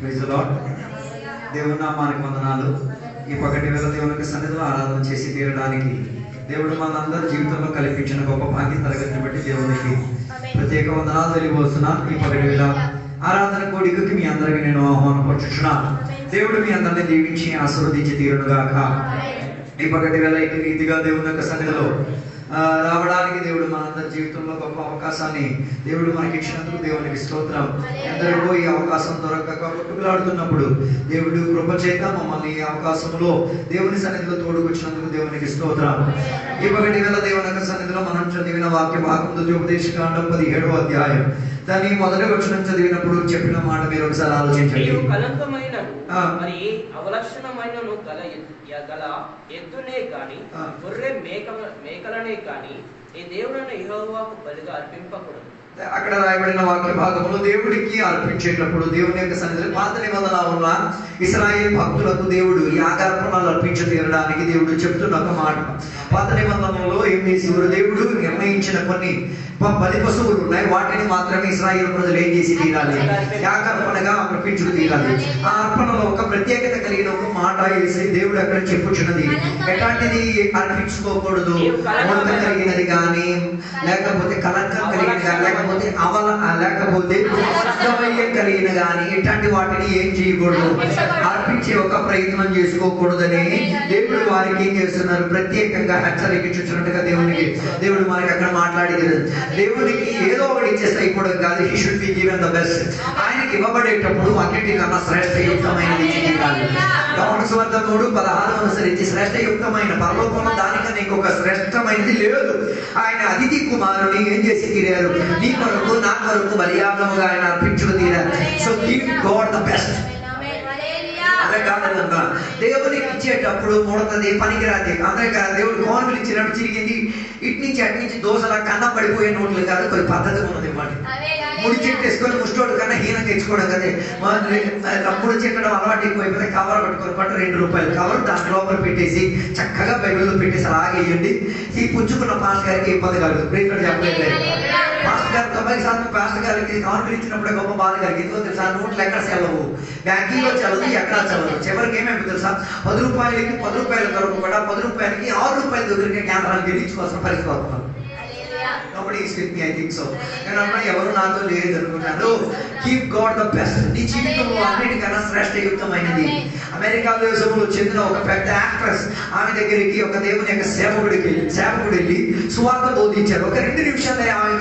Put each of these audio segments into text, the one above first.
Praise the lord. దేవుని నామానికి వందనాలు. ఈ పగటి వేళ దేవునికి సన్నిధిలో ఆరాధన చేసి తీరడానికి దేవుడు మనందరి జీవితంలో కల్పించిన గొప్ప భాగ్యం తరగతిని బట్టి దేవునికి ప్రత్యేక వందనాలు తెలియవస్తున్నాను. ఈ పగటి వేళ ఆరాధన కోడికకి మీ అందరికీ నేను ఆహ్వానపరుచుచున్నాను. దేవుడు మీ అందరినీ దీవించి ఆశీర్వదించి తీరునుగాక. ఈ పగటి వేళ ఈ రీతిగా దేవుని యొక్క సన్నిధిలో రావడానికి దేవుడు మనందరి జీవితంలో గొప్ప అవకాశాన్ని దేవుడు మనకి ఇచ్చినందుకు దేవునికి స్తోత్రం. ఎందరికో ఈ అవకాశం దొరకక కొట్టుకులాడుతున్నప్పుడు దేవుడు కృప చేత మమ్మల్ని ఈ అవకాశంలో దేవుని సన్నిధిలో తోడుకొచ్చినందుకు దేవునికి స్తోత్రం. ఈ పగటి వేళ దేవుని యొక్క సన్నిధిలో మనం చదివిన వాక్య భాగం ద్వితీయోపదేశకాండం 17వ అధ్యాయం దాని మొదటి వచనం చదివినప్పుడు చెప్పిన మాట మీరు ఒకసారి ఆలోచించండి. మరి అవలక్షణమైనను గల ఎద్దునే గాని గొర్రె మేకలనే గాని ఈ దేవుడైన యెహోవాకు బలిగా అర్పింపకూడదు. అక్కడ రాయబడిన వాక్య భాగంలో దేవుడికి అర్పించేటప్పుడు దేవుని యొక్క సన్నిధిలో పాత నిబంధనలో ఉన్న ఇశ్రాయేల్ భక్తులకు దేవుడు యాగార్పణలు అర్పించి తీరడానికి దేవుడు చెప్తున్న ఒక మాట. పాత నిబంధనలో ఏం చేసేవారు? దేవుడు నిర్ణయించిన కొన్ని బలి పశువులు ఉన్నాయి, వాటిని మాత్రమే ఇశ్రాయేల్ ప్రజలు ఏం చేసి తీరాలి? యాగార్పణగా అర్పించుకు తీరాలి. ఆ అర్పణలో ఒక ప్రత్యేకత కలిగిన ఒక మాట వేసి దేవుడు అక్కడ చెప్పుచున్నది. ఎట్లాంటిది అర్పించుకోకూడదు? ముడత కలిగినది కానీ, లేకపోతే కలంకం కలిగినది కానీ, లేకపోతే లేకపోతే కలిగిన కానీ ఇట్లాంటి వాటిని ఏం చేయకూడదు, అర్పించే ఒక ప్రయత్నం చేసుకోకూడదని దేవుడు వారికి ఏం చేస్తున్నారు? ప్రత్యేకంగా హెచ్చరికించున్నట్టుగా దేవుడు మనకి అక్కడ మాట్లాడేది. దేవుడికి ఏదో ఒకటి ఇచ్చేస్తే అయిపోవడం కాదు. He should be given the best. ఆయనకి ఇవ్వబడేటప్పుడు అన్నిటికన్నా శ్రేష్టయుక్తమైనది చేయాలి. యోహాను సువార్త 3:16 అనుసరించి శ్రేష్టయుక్తమైన పరలోకంలో దానికన్నా ఇంకొక శ్రేష్టమైనది లేదు. ఆయన అతిథి కుమారుని ఏం చేసి తీరారు? నీ కొరకు నా కొరకు బలియాగముగా ఆయన అర్పించుకు తీరారు. So give God the best. అదే కాదన్నా దేవునికి ఇచ్చేటప్పుడు ముడతది, పనికిరాది. అంతేకాదు దేవుడు కోనులు ఇచ్చినప్పుడు చిరిగింది, ఇటు నుంచి అటు నుంచి దోశలా కన్నా పడిపోయే నోట్లు కాదు. కొన్ని పద్ధతి ఉన్నది ఇవ్వండి. ముడి చెట్టు వేసుకొని ముష్టోడు కన్నా హీనంగా తెచ్చుకోవడం కదే. ముడి చెట్టడం అలవాటు ఎక్కువైపోతే కవర్ పట్టుకొని పట్టు ₹2 కవర్ దాని లోపల పెట్టేసి చక్కగా బైబిల్లో పెట్టేసి అలాగేయండి. ఈ పుచ్చుకున్న పాస్టర్ గారికి ఇబ్బంది కలదు. ప్రేక్షకుడు చెప్పలేదు. పాస్టర్ గారు 90% పాస్టర్ గారికి కవర్లు ఇచ్చినప్పుడే గొప్ప బాధ కలిగింది. ఎందుకో తెలుసా? నోట్లు ఎక్కడ చెల్లవు, బ్యాంకింగ్లో చెల్లదు, ఎక్కడ చెల్లదు. చివరికి ఏమేమి తెలుసా? ₹10కి ₹10 కొరకు కూడా ₹10కి ₹6 దగ్గరికి కేంద్రానికి గెలించుకోవాల్సిన పరిస్థితి వస్తున్నారు. ఎవరు నాతో లేదు అనుకున్నాను. Keep God the best. నీ జీవితంలో అన్నిటికన్నా శ్రేష్టయుక్తమైనది. అమెరికా దేశంలో చెందిన ఒక పెద్ద యాక్ట్రెస్ ఆమె దగ్గరికి ఒక దేవుని యొక్క సేవకుడు వెళ్ళి సువార్త బోధించారు. ఒక 2 నిమిషాలే ఆమె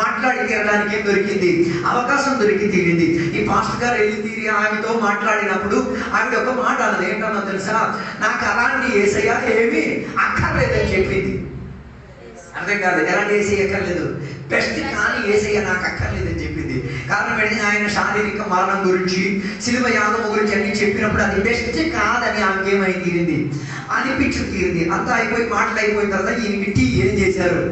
మాట్లాడి తీరడానికి ఏం దొరికింది? అవకాశం దొరికి తీరింది. ఈ పాస్టర్ గారు వెళ్ళి తీరి ఆమెతో మాట్లాడినప్పుడు ఆవిడ ఒక మాట అన్నది. ఏంటన్నా తెలుసా? నాకు అలాంటి యేసయ్య ఏమీ అక్కర్లేదని చెప్పింది. అర్థం కాదు. ఎలాంటి ఏసయ్య అక్కర్లేదు, బెస్ట్ కానీ ఏసయ్య నాకు అక్కర్లేదని చెప్పింది. కారణం ఏంటి? ఆయన శారీరక మరణం గురించి, శిలువ యాగము గురించి అన్ని చెప్పినప్పుడు అది బెస్ట్ కాదని ఆమెకి ఏమై తీరింది? అనిపించు తీరింది. అంతా అయిపోయి మాటలు అయిపోయిన తర్వాత ఈయనకి టీ ఏం చేశారు?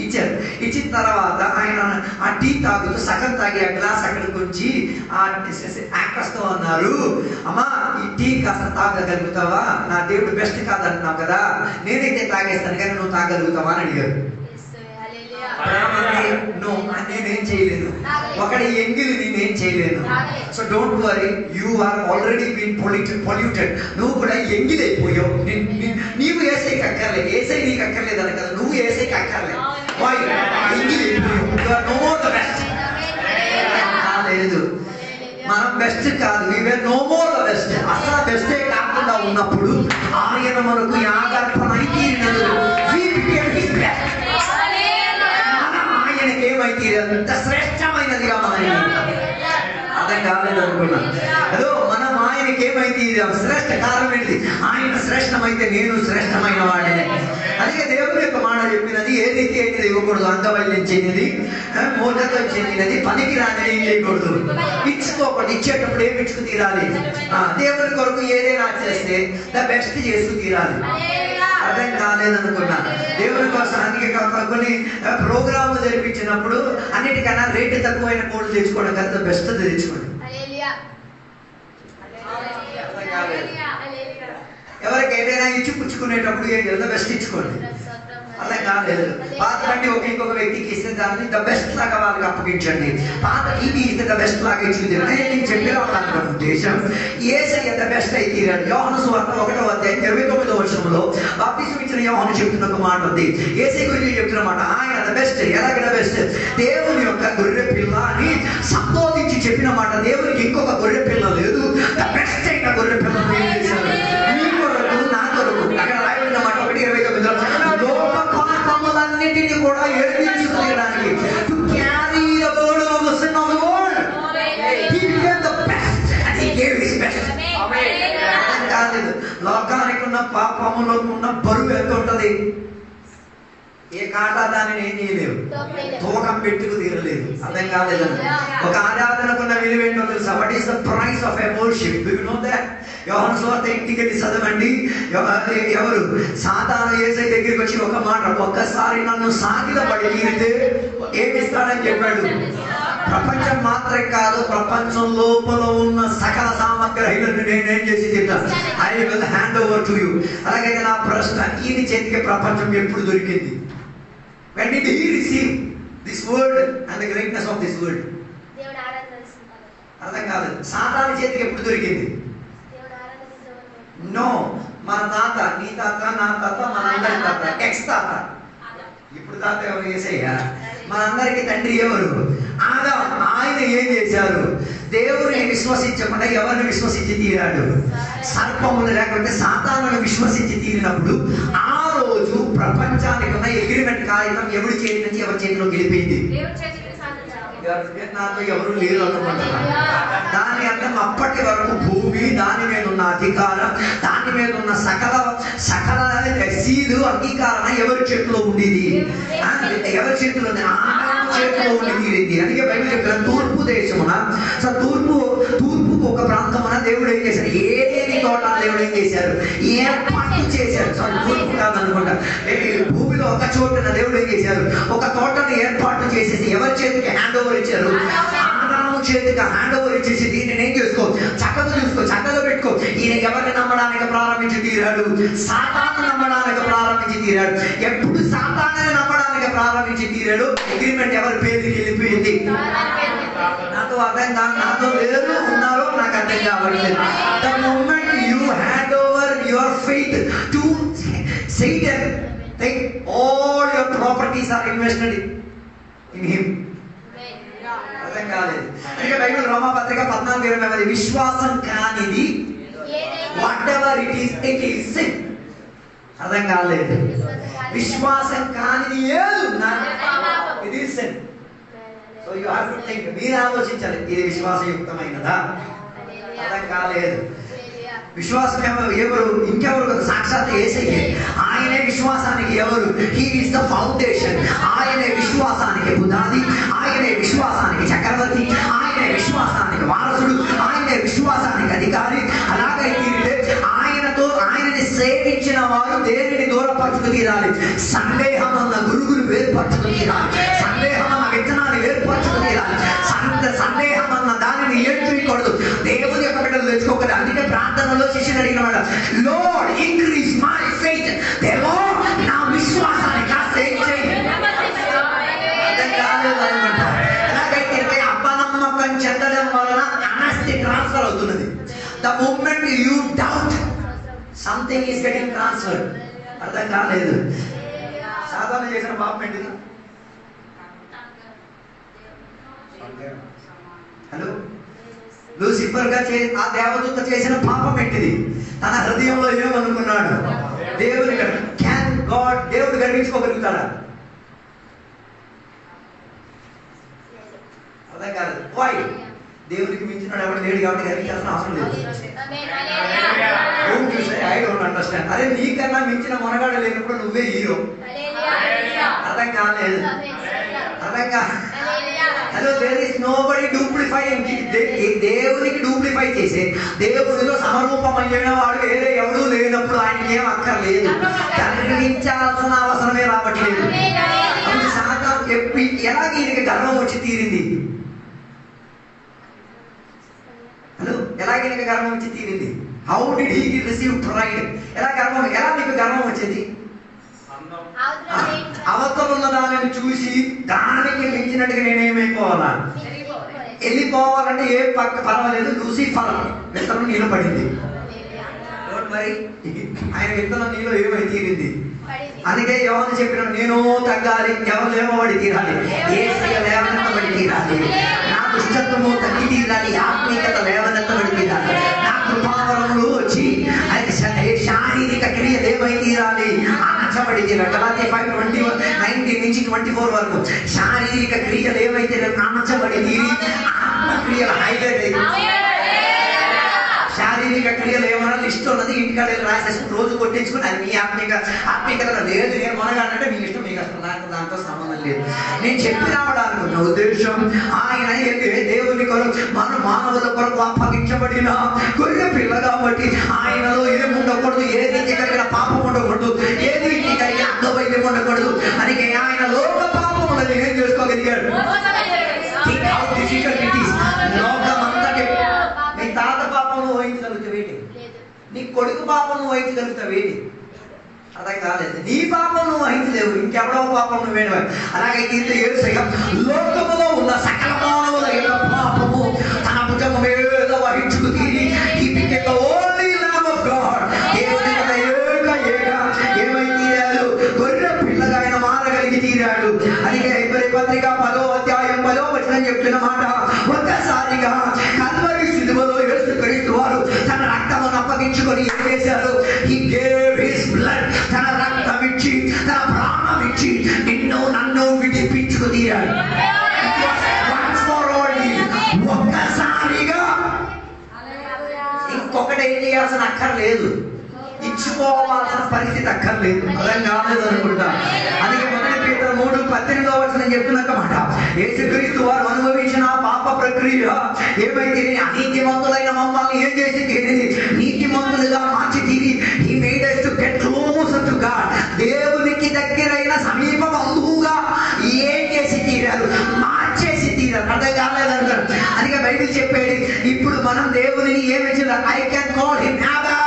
ఇచ్చారు. ఇచ్చిన తర్వాత ఆయన ఆ టీ తాగుతూ సగం తాగి ఆ గ్లాస్ అక్కడికి వచ్చి ఆ యాక్టర్స్తో అన్నారు, అమ్మా ఈ టీ కాస్త తాగగలుగుతావా? నా దేవుడు బెస్ట్ కాదంటున్నావు కదా, నేనైతే తాగేస్తాను కానీ నువ్వు తాగలుగుతావా అని అడిగారు. నేనేం చేయలేను, ఒకటి ఎంగిలి నేనేం చేయలేను. So don't worry, you are already been polluted. నువ్వు కూడా ఎంగిలి అయిపోయావు. నీవు ఏసైకి అక్కర్లేదు, ఏసై నీకు అక్కర్లేదు అని కదా, నువ్వు ఏసైకి అక్కర్లేదు. లేదు, మనం బెస్ట్ కాదు. No more the best. అసలు బెస్టే కాకుండా ఉన్నప్పుడు ఆయన మనకు యాగార్పణ తీరినదు. ఆయనకి ఏమైతే అంత శ్రేష్టమైనదిగా అర్థం కాలేదు అనుకున్నా. అదో మనం ఆయనకి ఏమైతే శ్రేష్ట కారణం ఏంటి? ఆయన శ్రేష్టమైతే నేను శ్రేష్టమైన వాడిని. అందుకే దేవుని యొక్క మాట చెప్పినది, ఏ రీతి అయితే ఇవ్వకూడదు, అంగవైల్యం చెందినది, మూఢత్వం చెందినది, పనికి రానిది ఏం చేయకూడదు. ఇచ్చుకోకూడదు. ఇచ్చేటప్పుడు ఏమి ఇచ్చుకు తీరాలి? దేవుని కొరకు ఏదైనా చేస్తే ద బెస్ట్ చేసుకు తీరాలి. అర్థం కాలేదనుకున్నా. దేవుని కోసం అందుకే కొన్ని ప్రోగ్రాములు జరిపించినప్పుడు అన్నిటికన్నా రేటు తక్కువైన కోళ్ళు తెచ్చుకోవడం కదా, బెస్ట్ తెచ్చుకోండి. ఎవరికి ఏదైనా ఇచ్చి పుచ్చుకునేటప్పుడు ఏం చేయాలి? బెస్ట్ ఇచ్చుకోండి. అలా కాలేదు. పాత బండి ఇంకొక వ్యక్తికి ఇస్తే దాన్ని ద బెస్ట్ లాగా వాళ్ళకి అప్పగించండి. పాత టీవీ ఇస్తే ద బెస్ట్ లాగా ఇచ్చింది. నేను చెప్పేవాళ్ళ ఉద్దేశం యేసయ్య ద బెస్ట్ అయి తీరాడు. యోహాను సువార్త 1వ అధ్యాయం 29వ వచనంలో బాప్తిసం ఇచ్చిన యోహాను చెప్తున్న ఒక మాట ఉంది. యేసయ్య గురించి చెప్తున్న మాట, ఆయన ద బెస్ట్. ఎలాగ ద బెస్ట్? దేవుని యొక్క గొర్రె పిల్ల అని సంబోధించి చెప్పిన మాట. దేవునికి ఇంకొక గొర్రె పిల్ల లేదు, ద బెస్ట్ అయిన గొర్రె పిల్లను ఏం చేశారు? నీ కొరకు, నా కొరకు. అక్కడ రాయబడిన మాట 1:29లో లోక పాపములన్నిటిని కూడా ఏర్పించుకోవడానికి to carry the burden of the sin of the world. He became the best and he gave his best. కాలేదు, లోకానికి ఉన్న పాపములో ఉన్న బరువు ఎంత ఉంటది? ఏ కాటా దానిని ఏం చేయలేవు, తూకం పెట్టుకు తీరలేదు. అర్థం కాలేదండి. ఒక ఆరాధనకున్న విలువ ఏంటో తెలుసా? What is the price of a worship? Do you know that? యోహాను సువార్త ఇంటికి వెళ్ళి చదవండి. ఎవరు సాతాను యేసయ్య దగ్గరికి వచ్చి ఒక మాట, ఒక్కసారి నన్ను సాగిలపడి తీరితే ఏమిస్తాడని చెప్పాడు. ప్రపంచం మాత్రమే కాదు, ప్రపంచం లోపల ఉన్న సకల సామగ్రిలను నేనేం చేసి తింటాను. I will hand over to you. అలాగే నా ప్రశ్న, ఈయన చేతికి ప్రపంచం ఎప్పుడు దొరికింది? When did he receive this word and the greatness of this word? అర్థం కాలేదు. సాతాను చేతికి ఎప్పుడు దొరికింది? నో, మన తాత, నీ తాత, నా తాత, మన అందరి తాత, ఎక్స్ తాత. ఇప్పుడు తాత ఎవరు? యేసయ్య. మనందరికి తండ్రి ఎవరు? ఆదాం. ఆయన ఏం చేశారు? దేవుని విశ్వసించకుండా ఎవరిని విశ్వసించి తీరాడు? సర్పములు లేకపోతే సాతానులను విశ్వసించి తీరినప్పుడు ఆ రోజు ప్రపంచానికి ఉన్న అగ్రిమెంట్ కాగితం ఎవరి చేతి నుంచి ఎవరి చేతిలో గెలిపోయింది? నాతో ఎవరు లేరు అనుకుంటున్నారు. దాని అర్థం అప్పటి వరకు భూమి, దాని మీద ఉన్న అధికారం, దాని మీద ఉన్న సకల సీలు అంగీకారం ఎవరి చేతిలో ఉండేది? ఎవరి చేతిలో? ఆదాము చేతిలో ఉండి తీరింది. అందుకే బైబిల్ చెప్పిన తూర్పు దేశమున, తూర్పుకు ఒక ప్రాంతమున దేవుడు ఏం చేశారు? ఏదేని తోట దేవుడు ఏం చేశారు? ఏర్పాటు చేశారు. సారీ, తూర్పు కాదనుకుంటా, భూమిలో ఒక చోటున దేవుడు ఏం చేశారు? ఒక తోటను ఏర్పాటు చేసేసి ఎవరి చేతికి హ్యాండ్ ఓవర్ ఇచ్చారు? ఆదాము చేతికి హ్యాండ్ ఓవర్ ఇచ్చేసి దీన్ని ఏం చేసుకో, చక్కగా చూసుకో, చక్కగా పెట్టుకో. ఈయన ఎవరిని నమ్మడానికి ప్రారంభించి తీరాడు? సాతాను నమ్మడానికి ప్రారంభించి తీరాడు. ఎప్పుడు సాతానుని నమ్మడానికి ప్రారంభించి తీరాడు, అగ్రిమెంట్ ఎవరి పేరుకి వెళ్ళిపోయింది? నాతో అర్థం కాదు, నాతో లేరు ఉన్నారో నాకు అర్థం కావట్లేదు. The moment you hand over your faith to Satan, think all your properties are invested in him. అర్థం కాలేదు. అందుకే బైబిల్ రోమాపత్రిక 14:20 విశ్వాసం కానిది what ever it is sin. అర్థం కాలేదు. విశ్వాసం కానిది ఏదున్నా ఇది sin. So you have to think. మీరు ఆలోచించాలి, ఇది విశ్వాసయుక్తమైనదా? అర్థం కాలేదు. విశ్వాసం ఎవరు? ఇంకెవరు? సాక్షాత్ యేసయ్యే. ఆయనే విశ్వాసానికి ఎవరు? He is the foundation. ఆయనే విశ్వాసానికి పునాది, ఆయనే విశ్వాసానికి చక్రవర్తి, ఆయనే విశ్వాసానికి వారసుడు, ఆయనే విశ్వాసానికి అధికారి. అలాగైతే ఆయనని సేవించిన వారు దేనిని దూరపరచుకు తీరాలి? సందేహం అన్న గురుగులు వేర్పరచుకు తీరాలి. సందేహం అన్న విత్తనాన్ని వేర్పరచుకు తీరాలి. సందేహం అన్న దానిని ఏడ్చుకోకూడదు. దేవుని యొక్క బిడ్డలు తెచ్చుకోకూడదు. అందుకే ప్రార్థనలో శిష్యుని అడిగిన వాడు, లార్డ్ ఇంక్రీజ్ మై ఫెయిత్. దేవా నా విశ్వాసాన్ని కాస్త చేయి. ఎలాగైతే అపనమ్మకం చెందడం వలన ఆస్తి ట్రాన్స్ఫర్ అవుతున్నది. The moment you doubt, something is getting transfer. అర్థం కాలేదు. సాధారణ చేసిన పాపం ఏంటిది? హలో, లూసిఫర్ గా ఆ దేవదూత చేసిన పాపం ఏంటిది? తన హృదయంలో ఏమనుకున్నాడు? దేవుని క్యాన్ గాడ్ దేవుడు గర్వించుకోగలుగుతాడా? అర్థం కాదు. వై? దేవునికి మించినాడు ఎవరు లేడు కాబట్టి గర్వించాల్సిన అవసరం లేదు. I don't understand. అరే నీకన్నా మించిన మొనగాడు లేనప్పుడు నువ్వే హీరో. అర్థం కాలేదు. అర్థం కాదు. Hello, there is nobody duplifying. దేవునికి డూప్లిఫై చేసే, దేవునిలో సమరూపమైన వాడు వేరే ఎవడూ లేనప్పుడు ఆయనకి ఏం అక్కర్లేదు. గర్వించాల్సిన అవసరమే రావట్లేదు. ఎలాగ ఈయనకి గర్వం వచ్చి తీరింది? హలో, ఎలాగైనా గర్వం వచ్చి తీరింది? How did he receive pride? ఎలా నీకు గర్వం వచ్చేది? అవతల ఉన్న దానిని చూసి దానికి మించినట్టుగా నేనేమైపోవాలా? వెళ్ళిపోవాలంటే ఏ పక్క పర్వాలేదు, లూసిఫర్ విత్తనం నీళ్ళు పడింది. మరి ఆయన విత్తనం నీళ్ళు ఏమై తీరింది. అందుకే యోహాను చెప్పినాడు, నేను తగ్గాలి, ఎవరు లేవబడి తీరాలి, యేసయ్య లేవనెత్తబడి తీరాలి, నా దుష్టత్వము తగ్గి తీరాలి, ఆత్మీయత లేవనెత్తబడి తీరాలి, నా కృపావరములు వచ్చి శారీరక క్రియలు ఏమై తీరాలి, అనచబడి తీరాలి. గలాతీయ 5:19 నుంచి 24 వరకు శారీరక క్రియలు ఏమైతే అనచబడి తీరి ఆత్మక్రియలు హైలైట్ అయ్యి. శారీరక క్రియలు ఏమన్నా లిస్ట్ ఉన్నది, ఇంటికాడ రాసేసుకుని రోజు కొట్టించుకుని అది మీ ఆత్మీయత లేదు. నేను కొనగానంటే మీ ఇష్టం, మీకు అసలు నాకు దాంతో సంబంధం లేదు. నేను చెప్పి రావడానికి ఉద్దేశం ఆయన దేవుని కొరకు మన మానవుల కొరకు అప్పగించబడిన గొర్రె పిల్ల కాబట్టి ఆయనలో ఏమి ఉండకూడదు, ఏ రీతి కలిగిన పాపం ఉండకూడదు, ఏ రీతి కలిగిన అంగవైద్యం ఉండకూడదు. అందుకే ఆయన లోక పాపములను ఏం చేసుకోగలిగాడు. లోకమంతటి నీ తాత పాపం నువ్వు వహించగలుగుతావేంటి, నీ కొడుకు పాపం నువ్వు వహించగలుగుతావేంటి, అర్థం కాలేదు. నీ పాపం నువ్వు వహించలేవు, ఇంకెవడో పాపం నువ్వేను. అలాగైతే యేసయ్య లోకములో ఉన్న సకల మానవుల యొక్క పాపము తన భుజము మీద వహించుకు తీరి he became the only Lamb of God. దేవుని ఏమై తీరాడు, గొర్రె పిల్లగా ఆయన మారగలిగి తీరాడు. అందుకే హెబ్రీ పత్రిక 10వ అధ్యాయం 10వ వచనం చెప్తున్న మాట, ఒక్కసారిగా కల్వరి సిలువలో యేసుక్రీస్తు వారు తన రక్తమును అప్పగించుకొని ఏం చేశారు, he gave his blood, తన రక్తం ఇచ్చి తన ప్రాణం ఇచ్చి నిన్ను నన్ను విడిపించుకు తీరాడు. ఒక్కసారిగా ఇంకొకటి ఏం చేయాల్సిన అక్కర్లేదు, ఇచ్చుకోవాల్సిన పరిస్థితి అక్కర్లేదు. అర్థం కాలేదు అనుకుంటా. అందుకే 1 పేతురు 3:18 వచనం చెప్తున్నట్టు మాట, యేసుక్రీస్తు వారు అనుభవించిన పాప ప్రక్రియ ఏమైతే అనీతిమంతులైన మమ్మల్ని ఏం చేసి తీరింది, నీతిమంతులుగా మార్చి తీరి he made us to get closer to God. దేవునికి దగ్గరైన సమీప బంధువుగా ఏం చేసి తీరారు, మార్చేసి తీరారు. అర్థం కాలేదు అంటారు. అందుకే బైబిల్ చెప్పేది, ఇప్పుడు మనం దేవుని ఏమి చేయాలి, ఐ కెన్ కాల్ హిమ్ నాదా,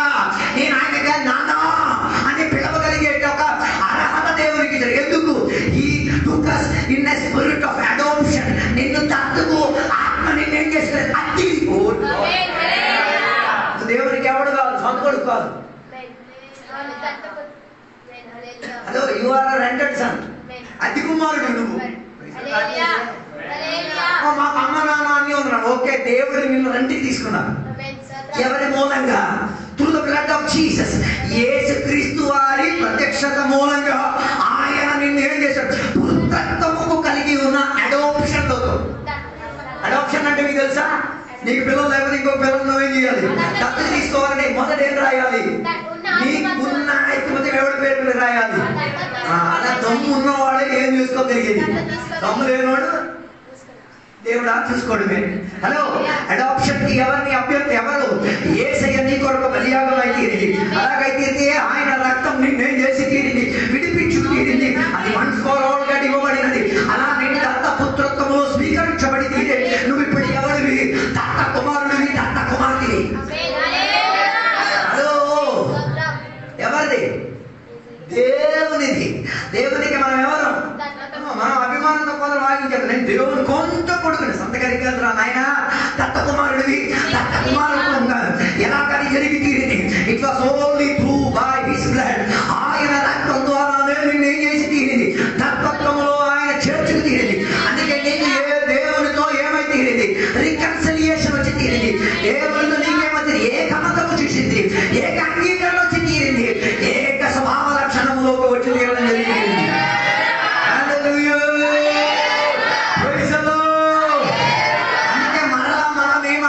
నేను ఆయనగా నానా అని పిలవగలిగేట ఒక అర్హత దేవునికి. ఎందుకు, he took us in a spirit of adoption. నిన్ను తత్తుకు ఆత్మ నిన్నేం చేస్తుంది, అతి దేవునికి ఎవడు కాదు, సొంత కొడుకు కాదు. అదో యు ఆర్ రెంటెడ్ సన్, అతి కుమారుడు నువ్వు. మాకు అమ్మ నాన్న అన్ని ఉన్నాడు, ఓకే. దేవుడు నిన్ను రెంటికి తీసుకున్నాడు. ఎవరి మూలంగా, through the blood of Jesus. యేసుక్రీస్తు వారి ప్రత్యక్షత మూలంగా ఆయన నిన్ను ఏం చేశాడు, పుత్రత్వము కలిగి ఉన్న అడాప్షన్ లోకి. అడాప్షన్ అంటే మీకు తెలుసా, నీకు పిల్లలు లేకపోతే ఇంకో పిల్లలు నువ్వేం చేయాలి, దత్తత తీసుకోవాలని మొదట ఏం రాయాలి, నీకున్న ఐక్యమతి ఎవరి పేరు రాయాలి. అలా దమ్ము ఉన్నవాడే ఏం చూసుకోగలిగేది, దమ్ము లేనివాడు దేవుడా చూసుకోవడమే. హలో, అడాప్షన్ కి ఎవరిని అభ్యర్థి, ఎవరు, యేసయ్య నీ కొరకు బలియాగం అయి తీరింది. అలాగైతే ఆయన రక్తం నిన్నేం చేసి తీరింది, విడిపించుకు తీరింది. అది వన్స్ ఫర్ ఆల్ గా ఇవ్వబడినది. అలా నిన్ను దత్త పుత్రత్వములో స్వీకరించబడి తీరే. నువ్వు ఇప్పుడు ఎవరివి, దత్త కుమారుడివి, దత్త కుమార్తెవి. హలో, ఎవరిది, దేవునిది. దేవునికి మనం ఎవరు, మనం అభిమానంతో కొందరు వాగించారు, నేను దేవుని కొంత కొడుకుని సంతకానికి వెళ్తున్నా నాయన, దత్త కుమారుడివి, దత్త కుమారుడు ఎలాగని జరిగి తీరింది. It was only through by his blood. ఆయన రక్తం ద్వారానే నిన్ను ఏం చేసి తీరింది, దత్తత్వములో ఆయన చేర్చుకు తీరింది. అందుకే నీకు ఏ దేవునితో ఏమై తీరింది, రికన్సిలియేషన్ వచ్చి తీరింది. దేవునితో నీకేమైతే ఏకమతము చూసింది, ఏక అంగీకరణ వచ్చి తీరింది, ఏక స్వభావ లక్షణములోకి వచ్చి తీరడం జరిగింది. అందుకే మరలా మనం ఏం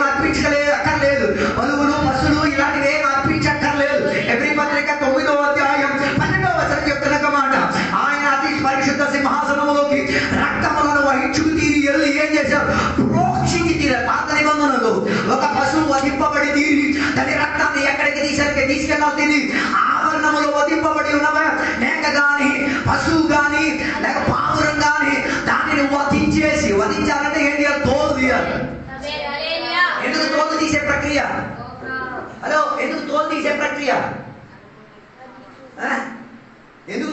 అర్పించలేదు, పలువులు పశువులు ఇలాంటివి ఏం అర్పించక్కర్లేదు. ఎబ్రీ పత్రిక 9వ అధ్యాయం 12వ వచనం చెప్తున్న మాట, ఆయన అతి పరిశుద్ధ సింహాసనములోకి రక్తములను వహించుకు తీరి వెళ్ళి ఏం చేశారు, ప్రోక్షించి తీరారు. పాత నిబంధనలు ఒక పశువు వధింపబడి తీరి దాని రక్తాన్ని ఎక్కడికి తీసుకెళ్ళాలి తెలియదు. ఆవరణములో వధింపబడి ఉన్నవా మేక గాని పశువు గాని లేక పావురం గాని దానిని వధించాలంటే ఏం చేయాలి, తోలు తీయాలి. ఎందుకు తోలు తీసే ప్రక్రియ, హలో, ఎందుకు తోలు తీసే ప్రక్రియ, ఎందుకు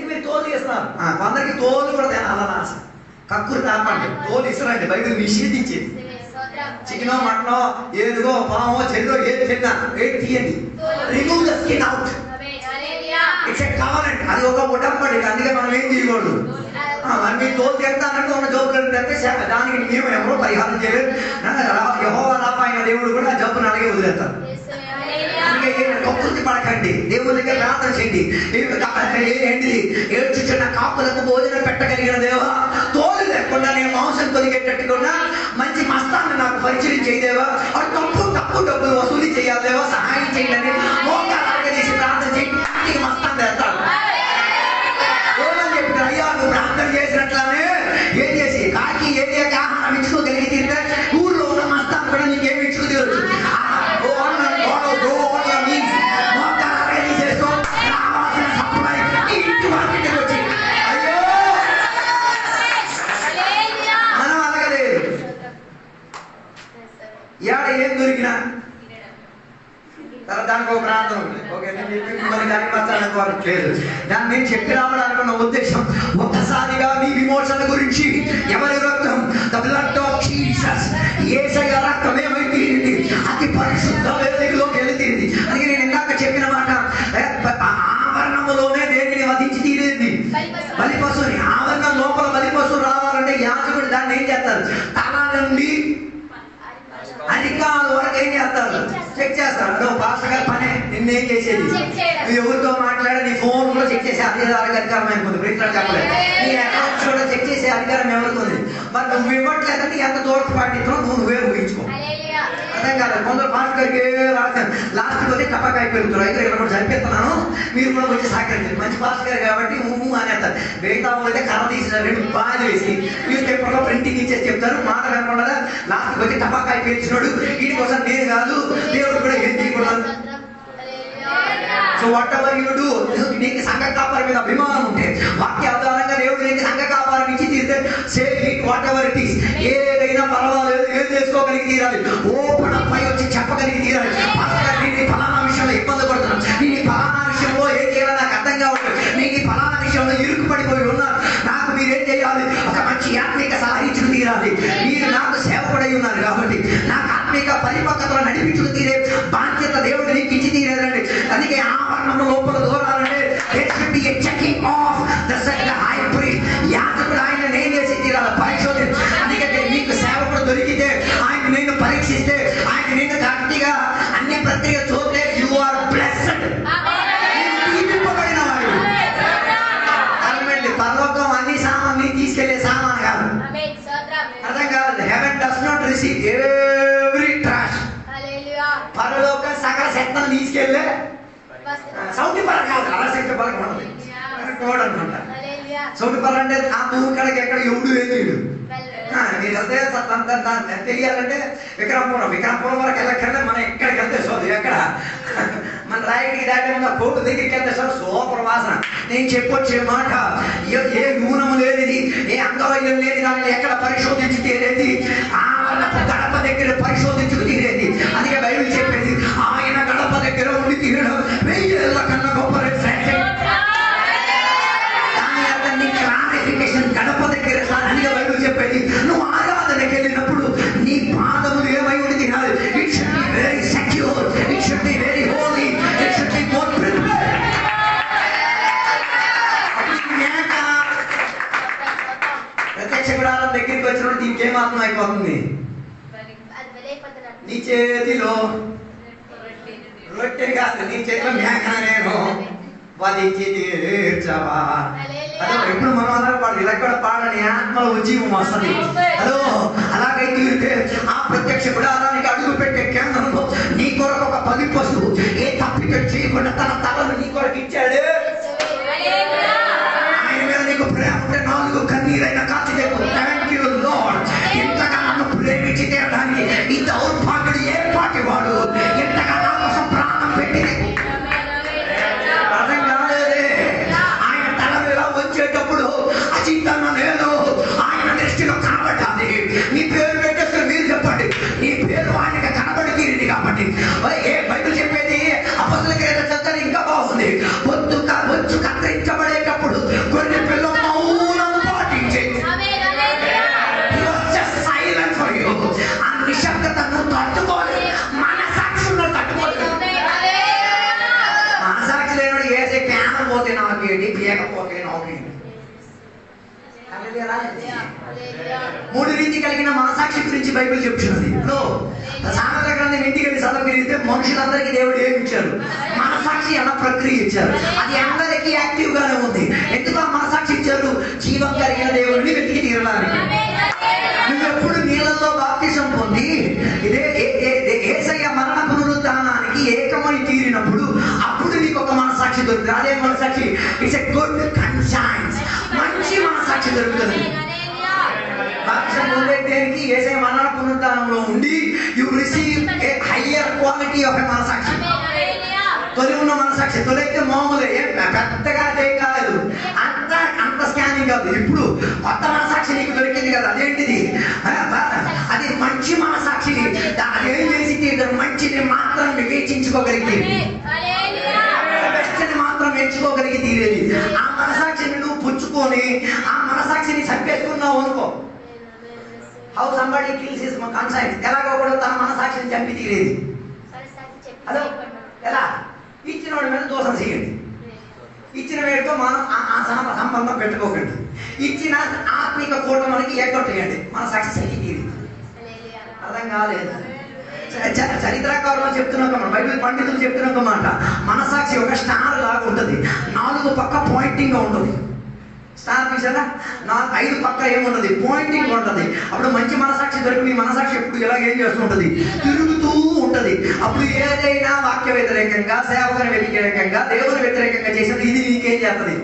మీరు తోలు తీస్తున్నారు. కొందరికి తోలు కూడా తినాలని ఆశ, కక్కురు తాపండి, తోలు ఇసరండి, బైబిల్ నిషేధించేది. చికెనో మటనో ఏదిగో పామో చెల్లో ఏది తిన్నా ఏది తీయండి, remove the skin out. It's కావాలండి, అది ఒక ఉడంబడి. అందుకే మనం ఏం చేయకూడదు. మీ తోలు తెస్తానంటే ఉన్న జబ్బులను తెస్తే దానికి మేము ఎవరో పరిహారం చేయలేదు. యెహోవా రాఫా అయిన దేవుడు కూడా జబ్బును అలాగే వదిలేస్తారు. కక్కుర్తి పడకండి, దేవుడి దగ్గర ప్రార్థన చేయండి. ఏంటిది ఏడ్చుచున్న కాపులకు భోజనం పెట్టగలిగిన దేవా, తోలు లేకుండా నేను మాంసం కొలిగేటట్టుకున్నా మంచి మస్తాన్ని నాకు పరిచయం చేయదేవా, అటు తక్కువ డబ్బులు వసూలు చేయాలి దేవా, సహాయం చేయాలని మోకాలు చేసి ప్రార్థన చేయండి. నీకు మస్తాన్ని తెస్తాడు. ఏమని చెప్పారు? అయ్యా నువ్వు ప్రార్థన చేసినట్లానే ఏం చేసి కాకి ఏరియాకి ఆహారం ఇచ్చుకోగలిగి తింటే ఊర్లో ఉన్న మస్తాన్ని కూడా నీకేమి ఇచ్చుకు తీరొచ్చు. ఏం దొరికినా దానికి ఒక ప్రార్థన ఉంది. ఓకే, నేను చెప్పి మిమ్మల్ని దానికి మార్చాలనుకోవడం లేదు. దాన్ని నేను చెప్పి రావడానుకున్న ఉద్దేశం ఒక్కసారిగా నీ విమోచన గురించి ఎవరి రక్తం, ద బ్లడ్ ఆఫ్ జీసస్, యేసయ్య రక్తం ఏమైపోయింది, అతి పరిశుద్ధ వేదికలోకి వెళ్ళింది. అందుకే నేను ఇందాక చెప్పిన మాట, ఆవరణములోనే దేనిని వధించి తీరేది బలిపశుని. ఆవరణం లోపల బలిపశువు రావాలంటే యాజకుడు దాన్ని ఏం చేస్తారు, తల నుండి అధికారుల వరకు ఏం చేస్తారు, చెక్ చేస్తారు. అదో పాస్టర్ గారి పనే నిన్నేం చేసేది. నువ్వు ఎవరితో మాట్లాడే నీ ఫోన్ కూడా చెక్ చేసే అధికారం అయిపోతుంది. ప్రిన్సిపల్ చెప్పలేదు, నీ అకౌంట్స్ కూడా చెక్ చేసే అధికారం ఎవరికి ఉంది. మరి నువ్వు ఇవ్వట్లేదంటే ఎంత దూరం పాటిస్తున్నావు నువ్వే ఊహించుకో. అర్థం కాదు. కొందరు పాస్టర్ గారికి రాశాను, లాస్ట్కి వచ్చి టపాకాయ పెరుగుతారు. అయితే ఇక్కడ కూడా చనిపిస్తున్నాను, మీరు కూడా వచ్చి సహకరించారు. మంచి పాస్టర్ గారు కాబట్టి అనేస్తారు. మిగతా అయితే కర్ర తీసి 2 బాగా వేసి న్యూస్ పేపర్లో ప్రింటింగ్ ఇచ్చేసి చెప్తారు. మాట కనకుండా లాస్ట్కి వచ్చి టపాకాయ పేర్చినాడు, వీటి కోసం నేను కాదు దేవుడు కూడా ఏం చేయకూడదు. So what ever you do, నీకు సంఘ కాపారి మీద అభిమానం ఉంటే వాక్య ఆధారంగా దేవుడు నీకు సంఘ కాపారం ఇచ్చి తీస్తే save it what ever it is. ఏదైనా పర్వాలేదు, ఏం చేసుకోగలిగి తీరాలి, ఓపెన్ అప్ అయి వచ్చి చెప్పగలిగి తీరాలి. నేను ఫలానా విషయంలో ఇబ్బంది పడుతున్నాను, నేను ఫలానా విషయంలో ఏం చేయాలో నాకు అర్థం కావట్లేదు, నేను ఫలానా విషయంలో ఇరుకు పడిపోయి ఉన్నాను, నాకు మీరేం చేయాలి, ఒక మంచి ఆత్మీక సహాయించుకు తీరాలి. మీరు నాకు సేవకుడై ఉన్నారు కాబట్టి నాకు ఆత్మీక పరిపక్వతలో నడిపించుకు తీరే బాధ్యత దేవుడు నీకు ఇచ్చి తీరేదండి. అందుకే ఆవరణం లోపల దూరాలంటే checking of the high priest, యాజకుడు ఆయన నేను చేసి తీరాలి, పరిశోధన. అందుకే మీకు సేవకుడు దొరికితే ఆయన నేను పరీక్షిస్తే ఆయన నేను గట్టిగా అన్ని ప్రక్రియ చూస్తే యు ఆర్ బ్లెస్డ్. దీవింపబడిన వాడు. పరలోకం అన్ని సామాన్ని తీసుకెళ్లే సామాన్ కాదు. అర్థం కాదు. Heaven does not receive every trash. పరలోకం సకల శక్తులను తీసుకెళ్లే సౌటి పర కాదు, అలశక్తి పరకు ఉన్నది అనమాట. సౌటి పర అంటే ఆ భూమి కడకి ఎక్కడ ఎవడు ఏం చేయడు. మీరు వెళ్తే తెలియాలంటే విక్రమపురం వరకు వెళ్ళక్కర్లే, మనం ఎక్కడికి వెళ్తే సోది ఎక్కడ మన రాయికి దాటి ఉన్న కోర్టు దగ్గరికి వెళ్తే సార్ సూపర్ వాసన. నేను చెప్పొచ్చే మాట, ఏ నూనెము లేనిది, ఏ అంగవైద్యం లేని దాన్ని ఎక్కడ పరిశోధించి తీరేది, ఆవరణపు గడప దగ్గర పరిశోధించుకు తీరేది. అందుకే బైబిల్ చెప్పేది ఆయన గడప దగ్గర ఉండి తీరడం 1000 ఏళ్ల కన్నా గొప్ప. దాని అర్థం నీ క్లారిఫికేషన్ గడప దగ్గర సార్. అందుకే బైబిల్ చెప్పేది నువ్వు ఆరాధనకి వెళ్ళినప్పుడు నీ పాదములు ఏమై ఉండి తీరాలి. It should be very secure, it should be very holy, it should be more prepared. ప్రత్యక్ష గుడారం దగ్గరికి వచ్చినప్పుడు దీనికి ఏం అర్థం అయిపోతుంది, నీ చేతిలో రొట్టె కాదు, నీ చేతిలో మేక నేను వధించి తీర్చవా. అదో ఎప్పుడు మనం అలా పాడు, ఇలా కూడా పాడని ఆత్మలో ఉజ్జీవం వస్తుంది. అదో అలాగైతే తీరితే ఆ ప్రత్యక్ష గుడారానికి అడుగు పెట్టే కేంద్రంలో నీ కొరకు ఒక బలి పశువు ఏ తప్పిక చేయకుండా తన తలను నీ కొరకు ఇచ్చాడు. ఆయన మీద నీకు ప్రేమ ఉంటే 4 కన్నీరైన కాచి చెప్పు, థ్యాంక్ యూ లార్డ్, ఇంతగా నన్ను ప్రేమించి తీరడానికి ఈ దౌర్భాగ్యుడు ఏ పాటి వాడు ఇంతగా నా కోసం ప్రాణం పెట్టి. అర్థం కాలేదే. ఆయన తల మీద వచ్చేటప్పుడు అచింతన నేను ఆయన దృష్టిలో కనబడ్డాది. నీ పేరు పెట్టేస్తే మీరు చెప్పండి, నీ పేరు ఆయనకి కనబడి తీరింది కాబట్టి. ఏ బైబిల్ చెప్పేది అపొస్తలుల చక్కని ఇంకా బాగుంది. వచ్చు కత్తిరించబడేటప్పుడు కొన్ని పిల్లలు మౌనం పాటించేది. బైబిల్ చెప్తున్నది. ఇప్పుడు సామెతల గ్రంథం ఇంటికి వెళ్ళి చదవగలిగితే మనుషులందరికీ దేవుడు ఏమి ఇచ్చారు? మనసాక్షి అన్న ప్రక్రియ ఇచ్చారు. అది అందరికీ యాక్టివ్ గానే ఉంది. ఎందుకు ఆ మనసాక్షి ఇచ్చారు? జీవం కలిగిన దేవుడిని వెతికి తీరడానికి. నువ్వు ఎప్పుడు నీళ్ళల్లో బాప్తిసం పొంది యేసయ్య మరణ పునరుద్ధానానికి ఏకమై తీరినప్పుడు అప్పుడు నీకు ఒక మనసాక్షి దొరుకుతుంది. అదే మనసాక్షి ఇట్స్ ఎ గుడ్ కన్షియన్స్, మంచి మనసాక్షి దొరుకుతుంది. బాప్తిసం పొందే దేనికి? యేసయ్య మరణ పునరుద్ధానంలో ఉండి you receive a higher quality of a మనసాక్షి. తొలి ఉన్న మనసాక్షి, తొలి అయితే మామూలే, పెద్దగా అదే కాదు, అంత స్కానింగ్ కాదు. ఇప్పుడు కొత్త మనసాక్షి నీకు దొరికింది కదా, అదేంటిది? అది మంచి మనసాక్షి. అదేం చేసింది? మంచిని మాత్రం వివేచించుకోగలిగింది, బెస్ట్ని మాత్రం ఎంచుకోగలిగి తీరేది. ఆ మనసాక్షిని నువ్వు పుచ్చుకొని ఆ మనసాక్షిని చంపేసుకున్నావు అనుకో, how somebody kills his conscience, ఎలాగో కూడా తన మనసాక్షిని చంపి తీరేది. హలో, ఎలా? ఇచ్చిన వాడి మీద దోషం చేయండి, ఇచ్చిన వేడితో మనం ఆ సంబంధం పెట్టుకోకండి, ఇచ్చిన ఆత్మిక కూటమికి ఎగ్గొట్టేయండి, మన సక్సెస్ అయ్యి తీరింది. అర్థం కాలేదు? చరిత్రకారులు చెప్తున్నాం, బైబిల్ పండితులు చెప్తున్న మాట, మనసాక్షి ఒక స్టార్ లాగా ఉంటుంది. 4 పక్క పాయింటింగ్ గా ఉంటుంది. స్టార్ చూసారా? 5 పక్క ఏముంటది? పాయింటింగ్ ఉంటుంది. అప్పుడు మంచి మనసాక్షి దొరికి మీ మనసాక్షి ఎప్పుడు ఇలా ఏం చేస్తూ ఉంటుంది? తిరుగుతూ ఉంటది. అప్పుడు ఏదైనా వాక్య వ్యతిరేకంగా, సేవకుని వ్యతిరేకంగా, దేవుని వ్యతిరేకంగా చేసినప్పుడు ఇది నీకేం చేస్తుంది?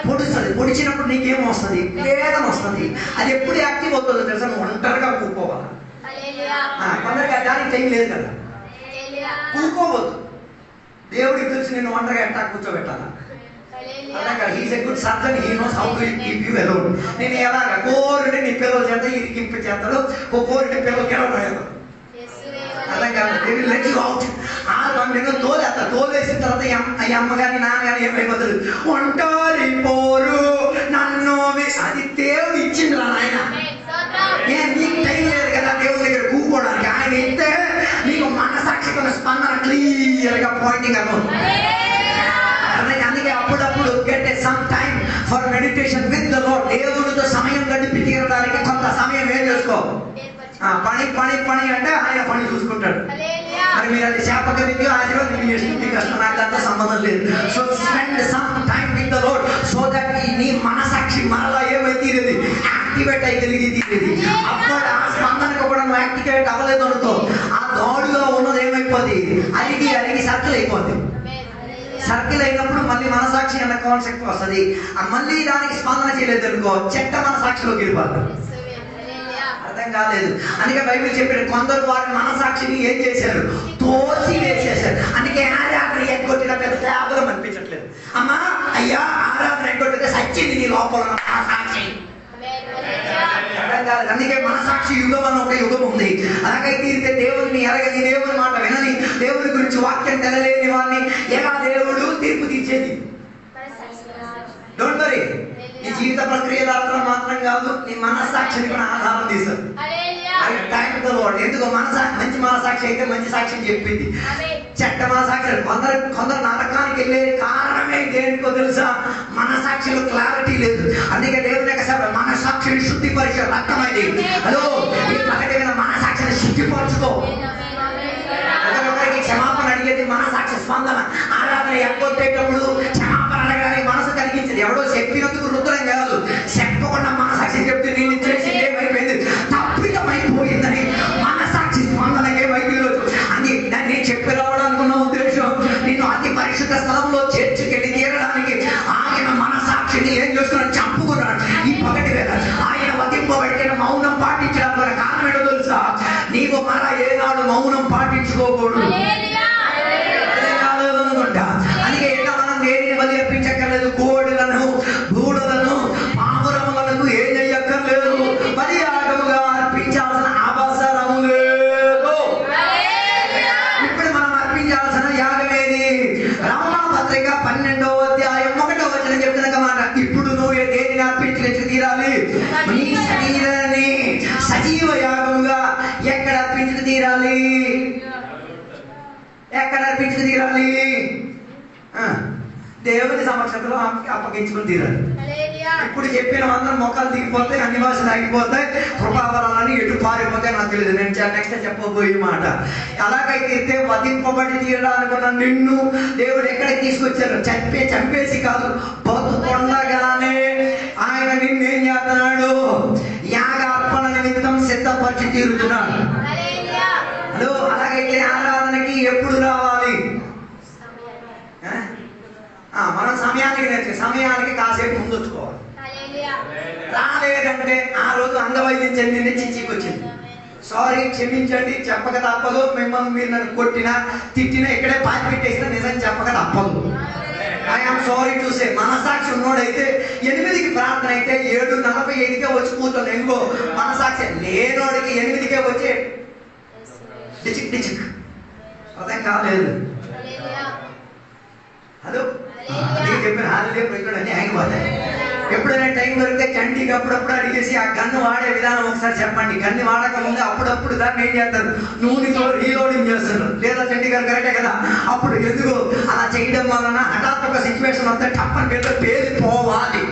పొడుస్తుంది. పొడిచినప్పుడు నీకేం వస్తుంది? వేదన వస్తుంది. అది ఎప్పుడు యాక్టివ్ అవుతుందో తెలుసా? నువ్వు ఒంటరిగా కూకోవాలి. కొందరికి దానికి టైం లేదు కదా, కూకోవద్దు. దేవుడికి తెలిసి నేను ఒంటరిగా ఎట్టా కూర్చోబెట్టాలా? He's a good surgeon, he knows how to keep you alone. నేను ఎలాగా కోరుంటే నీ పిల్లల చేత ఇరికింప చేస్తాడు, కోరుంటే పిల్లలు గెలవలేదు. అర్థం కాదు? They will let you out. నేను తోలేస్తా. తోలేసిన తర్వాత ఈ అమ్మగారి నాన్నగారి ఏమైపోతుంది? ఒంటరి పోరు నన్ను. అది దేవుడు ఇచ్చింది రా నాయన. నీకు టైం లేదు కదా దేవుడి దగ్గర కూకోవడానికి. ఆయన ఇస్తే నీకు మనసాక్షిగా స్పందన క్లియర్ గా పాయింటింగ్ అవుతుంది. అందుకే అప్పుడప్పుడు get a some time for meditation with the lord. దేవుడితో సమయం గడిపి తీరడానికి కొంత సమయం ఏం చేసుకో. పని పని పని అంటే ఆయన పని చూసుకుంటాడు. మరి మీరు అది శాపకరికి ఆశీర్వాదం మీ కష్టం, నాకు అంత సంబంధం లేదు. So spend some time with the lord so that నీ మనసాక్షి మరలా ఏమై తీరేది? యాక్టివేట్ అయి కలిగి తీరేది. అప్పుడు ఆ స్పందనకు కూడా నువ్వు యాక్టివేట్ అవ్వలేదు అనుకో, ఆ దాడులో ఉన్నది ఏమైపోద్ది? అరిగి అరిగి సర్కిల్ అయిపోద్ది. సర్కిల్ అయినప్పుడు మళ్ళీ మనసాక్షి అన్న కాన్సెప్ట్ వస్తుంది. మళ్ళీ దానికి స్పందన చేయలేదు అనుకో, చెట్ట మనసాక్షిలోకి వెళ్ళిపోతుంది. అర్థం కాలేదు? అందుకే బైబిల్ చెప్పాడు, కొందరు వారి మనసాక్షిని ఏం చేశారు? తోసి వేసేశారు. అందుకే ఆరాధన ఎగ్గొట్టిన పెద్ద త్యాగం అనిపించట్లేదు. అమ్మా అయ్యా, ఆరాధన ఎగ్గొట్టితే సచ్చింది నీ లోపల మనసాక్షి. అందుకే మనసాక్షి యుగం అని ఒక యుగం ఉంది. అలాగైతే దేవుడిని ఎరగని, దేవుని మాట వినని, దేవుడి గురించి వాక్యం తెలలేని వాడిని ఎలా దేవుడు తీర్పు తీర్చేది? Don't worry. నీ జీవిత ప్రక్రియ మాత్రం కాదు, నీ మనస్సాక్షిని కూడా ఆధారం తీస్తారు. ఎందుకు? మంచి మనసాక్షి అయితే మంచి సాక్షి చెప్పింది. చెడ్డ మనసాక్షి కొందరు నరకానికి వెళ్ళే కారణమే దేనికో తెలుసా? మనసాక్షిలో క్లారిటీ లేదు. అందుకే దేవుని యొక్క మనసాక్షిని శుద్ధిపరిచే రక్తమైంది. హలో, ఈ ప్రకటన మనసాక్షిని శుద్ధిపరచుకో. ఒకరికి క్షమాపణ అడిగేది మనసాక్షి స్పందన. ఆరాధన ఎగ్గొట్టేటప్పుడు క్షమాపణ అడగడానికి మనసు కలిగించింది. ఎవడో చెప్పినందుకు రుద్రం కాదు, చెప్పకుండా మనసాక్షి చెప్తే నేను చేసింది ఏమైపోయింది? తప్పితమైపోయిందని మనసాక్షి స్పందనకే వైద్యులు. అని నేను చెప్పి రావడానుకున్న ఉద్దేశం, నేను అతి పరిశుద్ధ స్థలంలో చేర్చుకెళ్ళి తీరడానికి ఆయన మనసాక్షిని ఏం చేస్తున్నాడు? చంపుకున్నాడు. ఈ పగటి వేళ ఆయన వధింపబడితే మౌనం పాటించడానికి కారణం ఏంటో తెలుసా? నీవు మళ్ళా ఏనాడు మౌనం పాటించుకోకూడదు. అనుకుంటా. అందుకే ఇంకా మనం దేనిని బలి అర్పించక్కర్లేదు. కోడిలను, దూడలను, పావురములను ఏం చెయ్యక్కర్లేదు. బలి ఆటముగా అర్పించాల్సిన అవసరము లేదు. ఇప్పుడు మనం అర్పించాల్సిన యాగమేది? రమణపత్రిక 12వ అధ్యాయం 1వ వచనం చెప్తున్న మాట. ఇప్పుడు నువ్వు దేనిని అర్పించి తీరాలి? నీ శరీరాన్ని సజీవ యాగముగా ఎక్కడ అర్పించి తీరాలి? ఎక్కడ అర్పించి తీరాలి? దేవుని సమక్షంలో అప్పగించుకుని తీరాలి. ఇప్పుడు చెప్పిన అందరం మొక్కలు దిగిపోతాయి, అన్ని భాషలు ఆగిపోతాయి, కృపావరాలని ఎటు పారిపోతాయి నాకు తెలియదు. నేను నెక్స్ట్ చెప్పబోయే మాట, అలాగైతే వధింపబడి తీయడానుకున్న నిన్ను దేవుడు ఎక్కడికి తీసుకొచ్చారు? చంపేసి కాదు, బతుకొండగానే ఆయన నిన్నేం చేస్తున్నాడు? యాగార్పణ నిమిత్తం సిద్ధపరిచి తీరుతున్నాడు. అలాగైతే ఆరాధనకి ఎప్పుడు రావాలి? మనం సమయానికి కాసేపు ముందు వచ్చుకోవాలి. రాలేదంటే ఆ రోజు అంగవైద్యం చెందింది, చిచ్చికి వచ్చింది, సారీ క్షమించండి చెప్పక తప్పదు. మిమ్మల్ని మీరు నన్ను కొట్టినా తిట్టినా ఇక్కడే పాతి పెట్టేసినా నిజం చెప్పక తప్పదు. I'm sorry to say. మనసాక్షి ఉన్నోడైతే 8కి ప్రార్థన అయితే 7:45కే వచ్చి కూర్చొని, ఎందుకో మనసాక్షి లేనోడికి 8కే వచ్చి డిచిక్ అర్థం కాలేదు. హలో చెప్పిన ఆగిపోతాయి. ఎప్పుడైనా టైం దొరికితే చండీకి అప్పుడప్పుడు అడిగేసి ఆ గన్ను వాడే విధానం ఒకసారి చెప్పండి. గన్ను వాడక ముందే అప్పుడప్పుడు దాన్ని ఏం చేస్తారు? నూనెతో రీలోడింగ్ చేస్తారు. లేదా చండీ గారు కరెక్టే కదా? అప్పుడు ఎందుకు అలా చేయడం వలన హఠాత్ ఒక సిచ్యువేషన్ వస్తే టప్పని పేలిపోవాలి.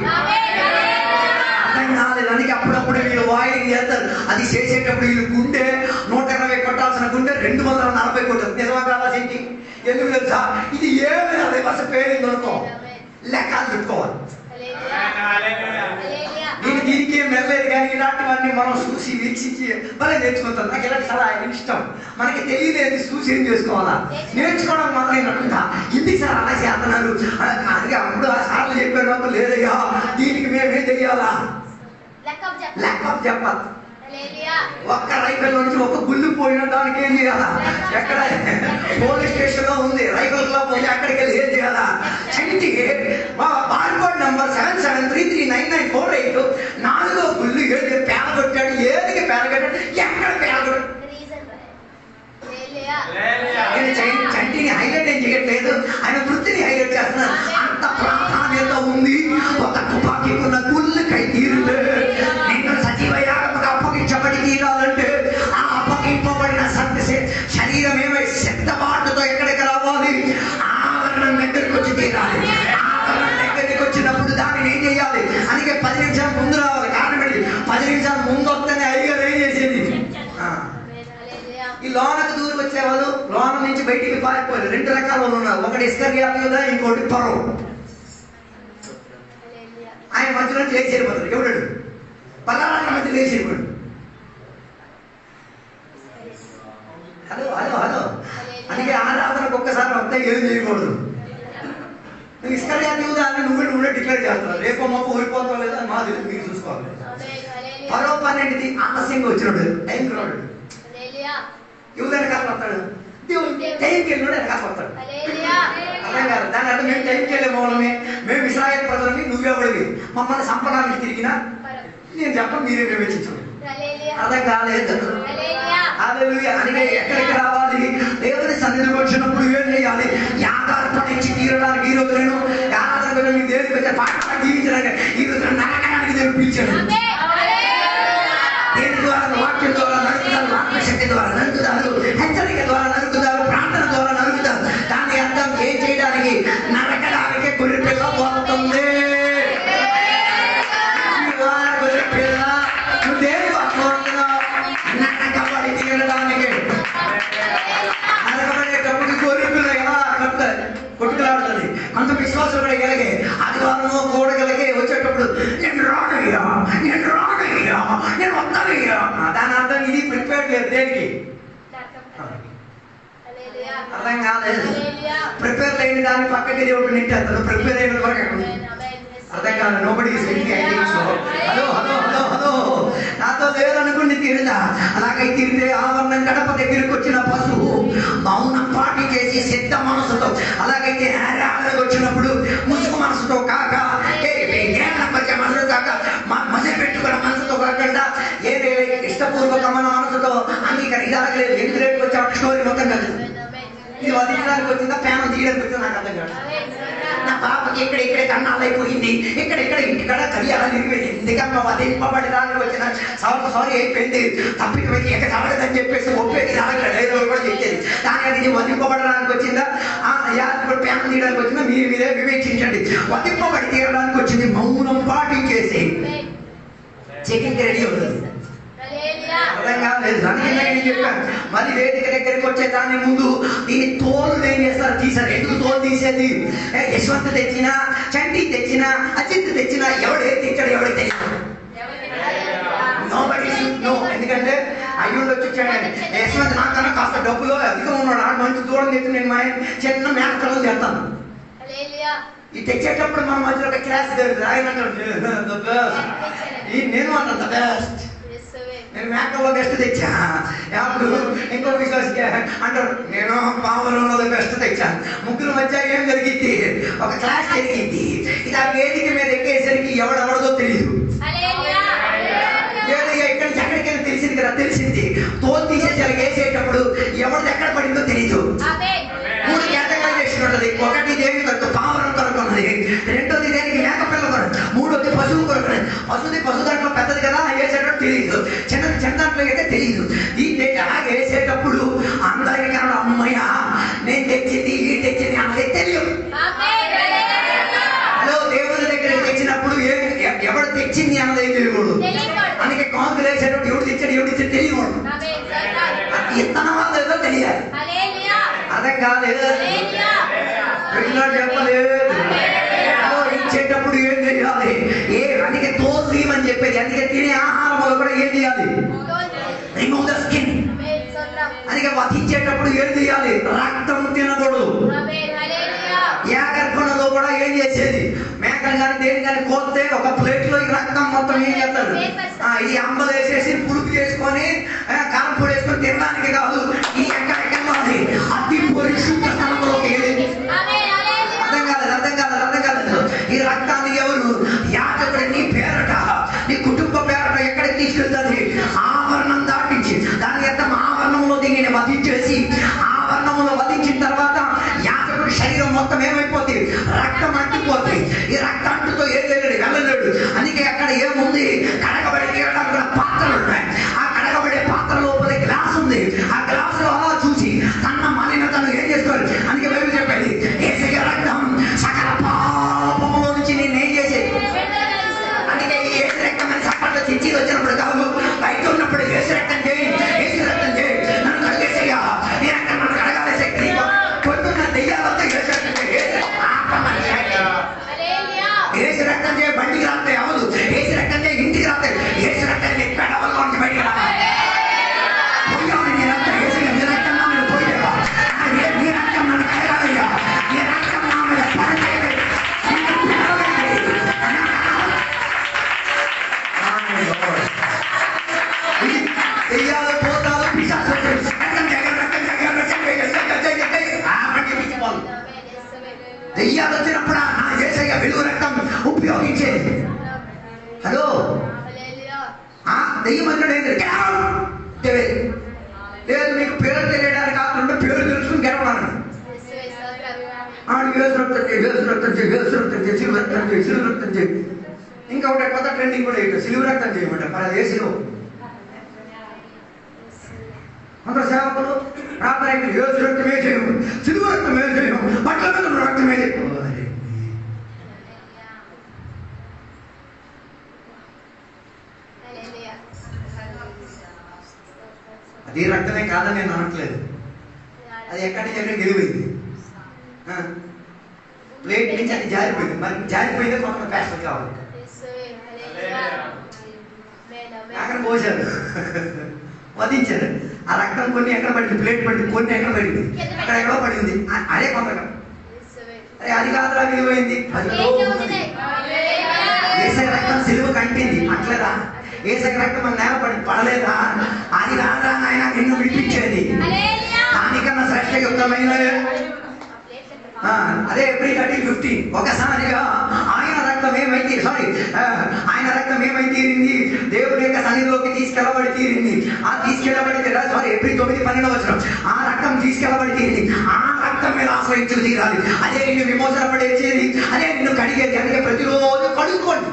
అర్థం కాలేదు. అందుకే అప్పుడప్పుడు వీళ్ళు వాయిలింగ్ చేస్తారు. అది చేసేటప్పుడు వీళ్ళు గుండె 120 కొట్టాల్సిన గుండె 240 కొట్టారు. నిజమా కాదా చెంటి? ఎందుకు తెలుసా? ఇది ఏమి రివర్స్ పేరింగ్ అనుకో, లెక్కలు పెట్టుకోవాలి. నేను దీనికి ఏం వెళ్ళలేదు, కానీ ఇలాంటివన్నీ మనం చూసి వీక్షించి మళ్ళీ నేర్చుకుంటాం. నాకు ఇలాంటి చాలా ఇష్టం. మనకి తెలియలేదు, చూసి ఏం చేసుకోవాలా, నేర్చుకోవడం మొదలైనట్టుందా? ఇంటికి సార్ అలా చేస్తున్నారు అందుకే అప్పుడు ఆ సార్లు చెప్పారు, లేదయ్యా దీనికి మేమేం చెయ్యాలా? లెక్కప్ చెప్పాలి. ఒక్క రైఫల్ నుంచి ఒక గుళ్ళు పోయిన దానికి ఏం చేయాలా? ఎక్కడ పోలీస్ స్టేషన్ లో ఉంది, రైఫల్ క్లబ్ ఉంది, అక్కడికి వెళ్ళి ఏం చేయాలా? చంటికి బార్కోడ్ నంబర్ 77339948 4వ గుళ్ళు ఏది పేలగొట్టాడు, ఏదికి పేలగొట్టాడు, ఎక్కడ పేలగొట్టాడు? నేను చంటిని హైలైట్ ఏం చేయట్లేదు, ఆయన వృత్తిని హైలైట్ చేస్తున్నాను. అంత ప్రాధాన్యత ఉంది. ఒక తుపాకీకున్న గుళ్ళకై తీరులే నిన్ను సజీవ యాగముగా అప్పగించబడి తీరాలంటే ఆ అప్పగింపబడిన శరీరం ఏమై శబ్దబాటుతో ఎక్కడికి రావాలి? ఆవరణం దగ్గరికి వచ్చి తీరాలి. ఆవరణం దగ్గరికి వచ్చినప్పుడు దానిని ఏం చేయాలి? అందుకే 10 నిమిషాలు ముందు రావాలి. కారణం ఏంటి? 10 నిమిషాలు ముందు వస్తేనే అయ్యగారు ఏం చేసేది? ఈ లోనకు దూరం వచ్చేవాళ్ళు లోన నుంచి బయటికి పారిపోయారు. 2 రకాల వాళ్ళు ఉన్నారు. ఒకటి ఇస్కరియోతు, ఇంకోటి ఫరో. ఆయన మధ్యలో నుంచి లేచి వెళ్ళిపోతాడు. ఎవడాడు? పలానా మధ్య లేచి వెళ్ళిపోయాడు. హలో హలో హలో అందుకే ఆరాధనకు ఒక్కసారి వస్తే ఏం చేయకూడదు. నువ్వు ఇస్కరియోతు అని నువ్వే డిక్లేర్ చేస్తావు. రేపో మాకు ఊరిపోతావు లేదా అని మా తెలుసు, మీరు చూసుకోవాలి. ఫరో పని ఏంటిది? ఆలస్యంగా వచ్చినాడు, టైంకి రాడు. యూదని కాకపోతాడు, టైంకి వెళ్ళినాడు ఆయన కాకపోతాడు. అర్థం కాదు. దాని అర్థం మేము టైంకి వెళ్ళే మూలమే, మేము ఇశ్రాయేలు ప్రజలని నువ్వెవడివి మమ్మల్ని సంపడానికి తిరిగినా నేను చెప్పను, మీరే వివేచించండి. అర్థం కాలేదు. అందుకే ఎక్కడికి రావాలి? దేవుని సన్నిధికి వచ్చినప్పుడు ఏం చేయాలి? యాగార్పణ ఇచ్చి తీరడానికి ఈ రోజు నేను యాగార్పణ మీకు దేవుడికి వచ్చే పాఠాలు జీవించడానికి ఈ రోజు నరకానికి దేవుడు పిలిచాడు. దేని ద్వారా? వాక్యం ద్వారా నరుకుతారు, ఆత్మశక్తి ద్వారా నరుకుతారు, హెచ్చరిక ద్వారా నరుకుతారు, ప్రార్థన ద్వారా నరుకుతారు. దాని అర్థం ఏం చేయడానికి? నరకడానికి గొర్రె పిల్ల పోతుంది. గొర్రె పిల్ల నువ్వు దేని నరకబడి తీరడానికి. నరకబడేటప్పుడు గొర్రె పిల్ల ఎలా కొట్టుకులాడుతుంది. అంత విశ్వాసం కూడా కలిగే ఆదివారము కూడగలిగే వచ్చేటప్పుడు నేను రానయ్యా, నేను రానయ్యా, నేను వస్తానయ్యా. దాని అర్థం ఇది ప్రిపేర్ లేదు. దేనికి? అర్థం కాలేదు. ప్రిపేర్ లేని దాన్ని పక్కకి దేవుడు నెట్టేస్తాడు. ప్రిపేర్ అయిన వరకు అర్థం కాదు. Nobody hello hello hello hello నాతో లేదనుకుని తీరుదా? అలాగైతే తీరితే ఆవరణం గడప దగ్గరికి వచ్చిన పశువు మౌనం పాటి చేసి సిద్ధ మనసుతో, అలాగైతే ఆరాధనకు వచ్చినప్పుడు ముసుగు మనసుతో కాక, మధ్య మనసు కాక, మసి పెట్టుకున్న మనసుతో కాకుండా ఏదైతే ఇష్టపూర్వకమైన మనసుతో అంగీకరించలేదు. ఎందుకు రేపు వచ్చి స్టోరీ మొత్తం కాదు. ఇది వదిలించడానికి వచ్చిందా, ప్యాన్ తీయడానికి వచ్చిందా నాకు అర్థం కాదు. నా పాపకి ఇక్కడే కన్నాలు అయిపోయింది, ఇక్కడ ఇంటికాడ కడియాలని ఇరిపోయింది. ఎందుకమ్మా వదిలింపబడడానికి వచ్చిన సారీ అయిపోయింది, తప్పిపోయింది, ఎక్కడ చదవలేదని చెప్పేసి ఒప్పేది లేదు కూడా చెప్పేది. దాని అది వదిలింపబడడానికి వచ్చిందా, ఇప్పుడు ప్యాన్ తీయడానికి వచ్చిందా? మీరే వివేచించండి. వదిలింపబడి తీయడానికి వచ్చింది. మౌనం పాటించి కాలేదు. అందుకే నేను చెప్పాను, మరి వేదిక దగ్గరికి వచ్చే దాని ముందు దీని తోలు ఏం చేస్తారు, తీసారు. ఎందుకు తోలు తీసేది? యశ్వంత్ తెచ్చినా, చంటి తెచ్చినా, అజిత్ తెచ్చినా ఎవడే తెచ్చాడు ఎవడే తెలియదు. ఎందుకంటే అయ్యుండొచ్చు వచ్చాడు యశ్వంత్, నాకన్నా కాస్త డబ్బులో అధికం ఉన్నాడు, ఆడు మంచి దూరం తెచ్చి నేను మా చిన్న మేకలు చేస్తాను. ఈ తెచ్చేటప్పుడు మన మధ్యలో ఒక క్లాస్ జరుగుతుంది. ఆయన అంటాడు నేను అంటాను ద బెస్ట్, నేను మేకల్లో బెస్ట్ తెచ్చా. అప్పుడు ఇంకో విశ్వాస అంటారు నేను పావులో బెస్ట్ తెచ్చాను. ముగ్గురు మధ్య ఏం జరిగింది? ఒక క్లాస్ జరిగింది. ఇది ఆ వేదిక మీద ఎక్కేసరికి ఎవడెవడదో తెలియదు. ఇక్కడి నుంచి ఎక్కడికి వెళ్ళి తెలిసింది కదా, తెలిసింది. తోలు తీసేసరికి వేసేటప్పుడు ఎవరిది ఎక్కడ పడిందో తెలియదు. 3 కేటగరైజేషన్ ఉంటుంది. ఒకటి దేవి కొరకు, పావురం కొరకు ఉన్నది. రెండోది దేనికి మేకపిల్ల కొరకు, మూడోది పశువు కొరకు. పశు దాంట్లో పెద్దది కదా, వేసేటప్పుడు తెలియదు. చిన్నది చిన్న దాంట్లో అయితే తెలియదు. ఈ వేసేటప్పుడు అందరికీ కన్నా అమ్మయ్య నేను తెచ్చింది ఈ తెచ్చింది అన్నది తెలియదు. హలో, దేవుని దగ్గరికి తెచ్చినప్పుడు ఎవడు తెచ్చింది అన్నది ఏం తెలియకూడదు. అందుకే కాంకులు వేసేటప్పుడు ఎవడు తెచ్చాడు తెలియకూడదు. ఇత్తనం వాళ్ళు ఏదో తెలియాలి. అర్థం కాలేదు, చెప్పలేదు. ఇచ్చేటప్పుడు ఏం చేయాలి? అందుకే తోలు తీయమని చెప్పేది. అందుకే తినే ఆహారంలో కూడా ఏం చేయాలి? Remove the skin. అందుకే వధించేటప్పుడు ఏం చేయాలి? రక్తం తినకూడదు. యాగర్భణలో కూడా ఏం చేసేది? మేకలు కానీ దేని కానీ కోస్తే ఒక ప్లేట్ లో ఈ రక్తం మొత్తం ఏం చేస్తాడు? ఇది అంబలు వేసేసి పులుపు చేసుకొని కారం పొడి వేసుకొని తినడానికి కాదు. ఈ ఎక్కడెక్కడ అతి పరిశుద్ధ స్థలంలోకి వెళ్ళింది. అర్థం కాలేదు. ఈ రక్తాన్ని ఎవరు? యాజకుడు నీ పేరట, నీ కుటుంబ పేరట ఎక్కడికి తీసుకెళ్తుంది? ఆవరణం దాటించి దాని యొక్క ఆవరణంలో దీనిని వధించేసి, ఆవరణంలో వధించిన తర్వాత యాజకుడి శరీరం మొత్తం ఏమైపోతుంది? రక్తం అంటిపోతుంది. ఈ రక్తం అంటుతో ఏం వెళ్ళలేడు. అందుకే అక్కడ ఏముంది? కడగబడి తీయడానికి పాత్రలు ఉన్నాయి. ఆ కడగబడే పాత్ర లోపల గ్లాస్ ఉంది. ఆ గ్లాసులో అలా చూసి తన మలినతను ఏం చేసుకోవాలి? అందుకే బైబిల్ చెప్పేది యేసయ్య రక్తం సకల పాపములో నుంచి నేను ఏం చేసేది. అందుకే ఈ యేసు రక్తం అని సప్పట్లో తెచ్చి వచ్చినప్పుడు కాదు, బయట ఉన్నప్పుడు యేసు రక్తం చేయి, యేసు రక్తం చేయి, నన్ను కడిగేసయ్యా, నీ రక్తం నన్ను కడగాలేసే. పొద్దున్న దెయ్యాలతో యేసు రక్తం చేయి, యేసు రక్తం చేయి. బండికి రాస్తాయి అవదు, యేసు రక్తం చేయి. ఇంటికి రాస్తాయి, యేసు రక్తం చేయి. పెడవల్లో నుంచి బయటికి రా. దెయ్యాలు వచ్చినప్పుడు నా యేసయ్య వెలుగు రక్తం ఉపయోగించేది. హలో, దెయ్యం అన్నాడు ఏంటి? లేదు మీకు పేరు తెలియడానికి కాకుండా పేరు తెలుసుకుని గెలవడానికి. సిలువ రక్తం చేయి. ఇంకా ఒకటి కొత్త ట్రెండింగ్ కూడా ఏంటో సిలువ రక్తం చేయమంట. మరి అది ఏ సిలువ? కొందరు సేవకులు ప్రార్థన యేసు రక్తమే చేయము, సిలువ రక్తమే చేయము, బట్టల మీద రక్తమే చేయము. అది రక్తమే కాదని నేను అనట్లేదు. అది ఎక్కడి నుంచి ఎక్కడ గెలిపోయింది. ప్లేట్ నుంచి అది జారిపోయింది. మరి జారిపోయిందే మొత్తం ప్యాస్టర్ కావాలి. అక్కడ పోసారు, వధించారు. ఆ రక్తం కొన్ని ఎక్కడ పడింది? ప్లేట్ పడింది. కొన్ని ఎక్కడ పడింది? అక్కడ ఎక్కడో పడింది. అదే కొంతగా అరే అది కాదురా విలువైంది. యేసయ్య రక్తం సిలువ కంటింది అట్లేదా? యేసయ్య రక్తం మన నేల పడలేదా? అది కాదురా నాయన నిన్ను విడిపించేది. దానికన్నా శ్రేష్ఠ యుక్తమైన అదే ఎవ్రీ 13:15 ఒకసారిగా ఆయన రక్తం ఏమైతే ఆయన రక్తం ఏమై తీరింది? దేవుడి యొక్క సన్నిధిలోకి తీసుకెళ్ళబడి తీరింది. ఆ తీసుకెళ్ళబడి ఎవ్రీ 9:12 ఆ రక్తం తీసుకెళ్ళబడి తీరింది. ఆ రక్తం మీద ఆశ్రయించు తీరాలి. అదే నిన్ను విమోచన పడేసేది, అదే నిన్ను కడిగేది. అందుకే ప్రతిరోజు కడుక్కోండి.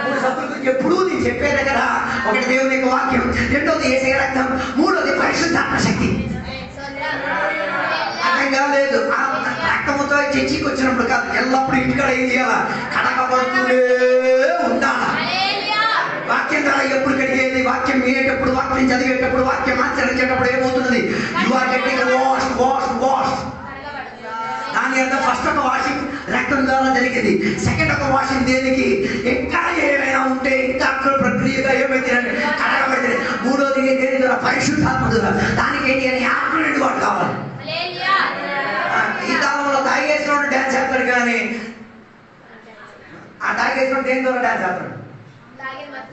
3 సభ్యుల గురించి ఎప్పుడూ నేను చెప్పే దగ్గర ఒకటి దేవుని యొక్క వాక్యం, రెండోది యేసయ్య రక్తం, మూడోది పరిశుద్ధాత్మ శక్తి. లేదు ఆ రక్తముతో చర్చికి వచ్చినప్పుడు కాదు, ఎల్లప్పుడు ఇంటికాడ ఏం చేయాలా? కడగబడుతూనే ఉండాలా. వాక్యం ద్వారా ఎప్పుడు కడిగేది? వాక్యం వినేటప్పుడు, వాక్యం చదివేటప్పుడు, వాక్యం ఆచరించేటప్పుడు ఏమవుతున్నది? You are getting wash. దాని అర్థం ఫస్ట్ ఒక వాషింగ్ రక్తం ద్వారా జరిగింది, సెకండ్ ఒక వాషింగ్ దేనికి? ఇంకా ఏమైనా ఉంటే ఇంకా అక్కడ ప్రక్రియగా ఏమైతే కడగబడితే, మూడోది దేని ద్వారా? పరిశుద్ధాత్మ ద్వారా. దానికి ఏంటి అని ఆత్మ నిండుబాటు కావాలి. ఈ కాలంలో తాగేసిన డ్యాన్స్ చేస్తాడు, కానీ ఆ తాగేసిన దేని ద్వారా డ్యాన్స్ చేస్తాడు?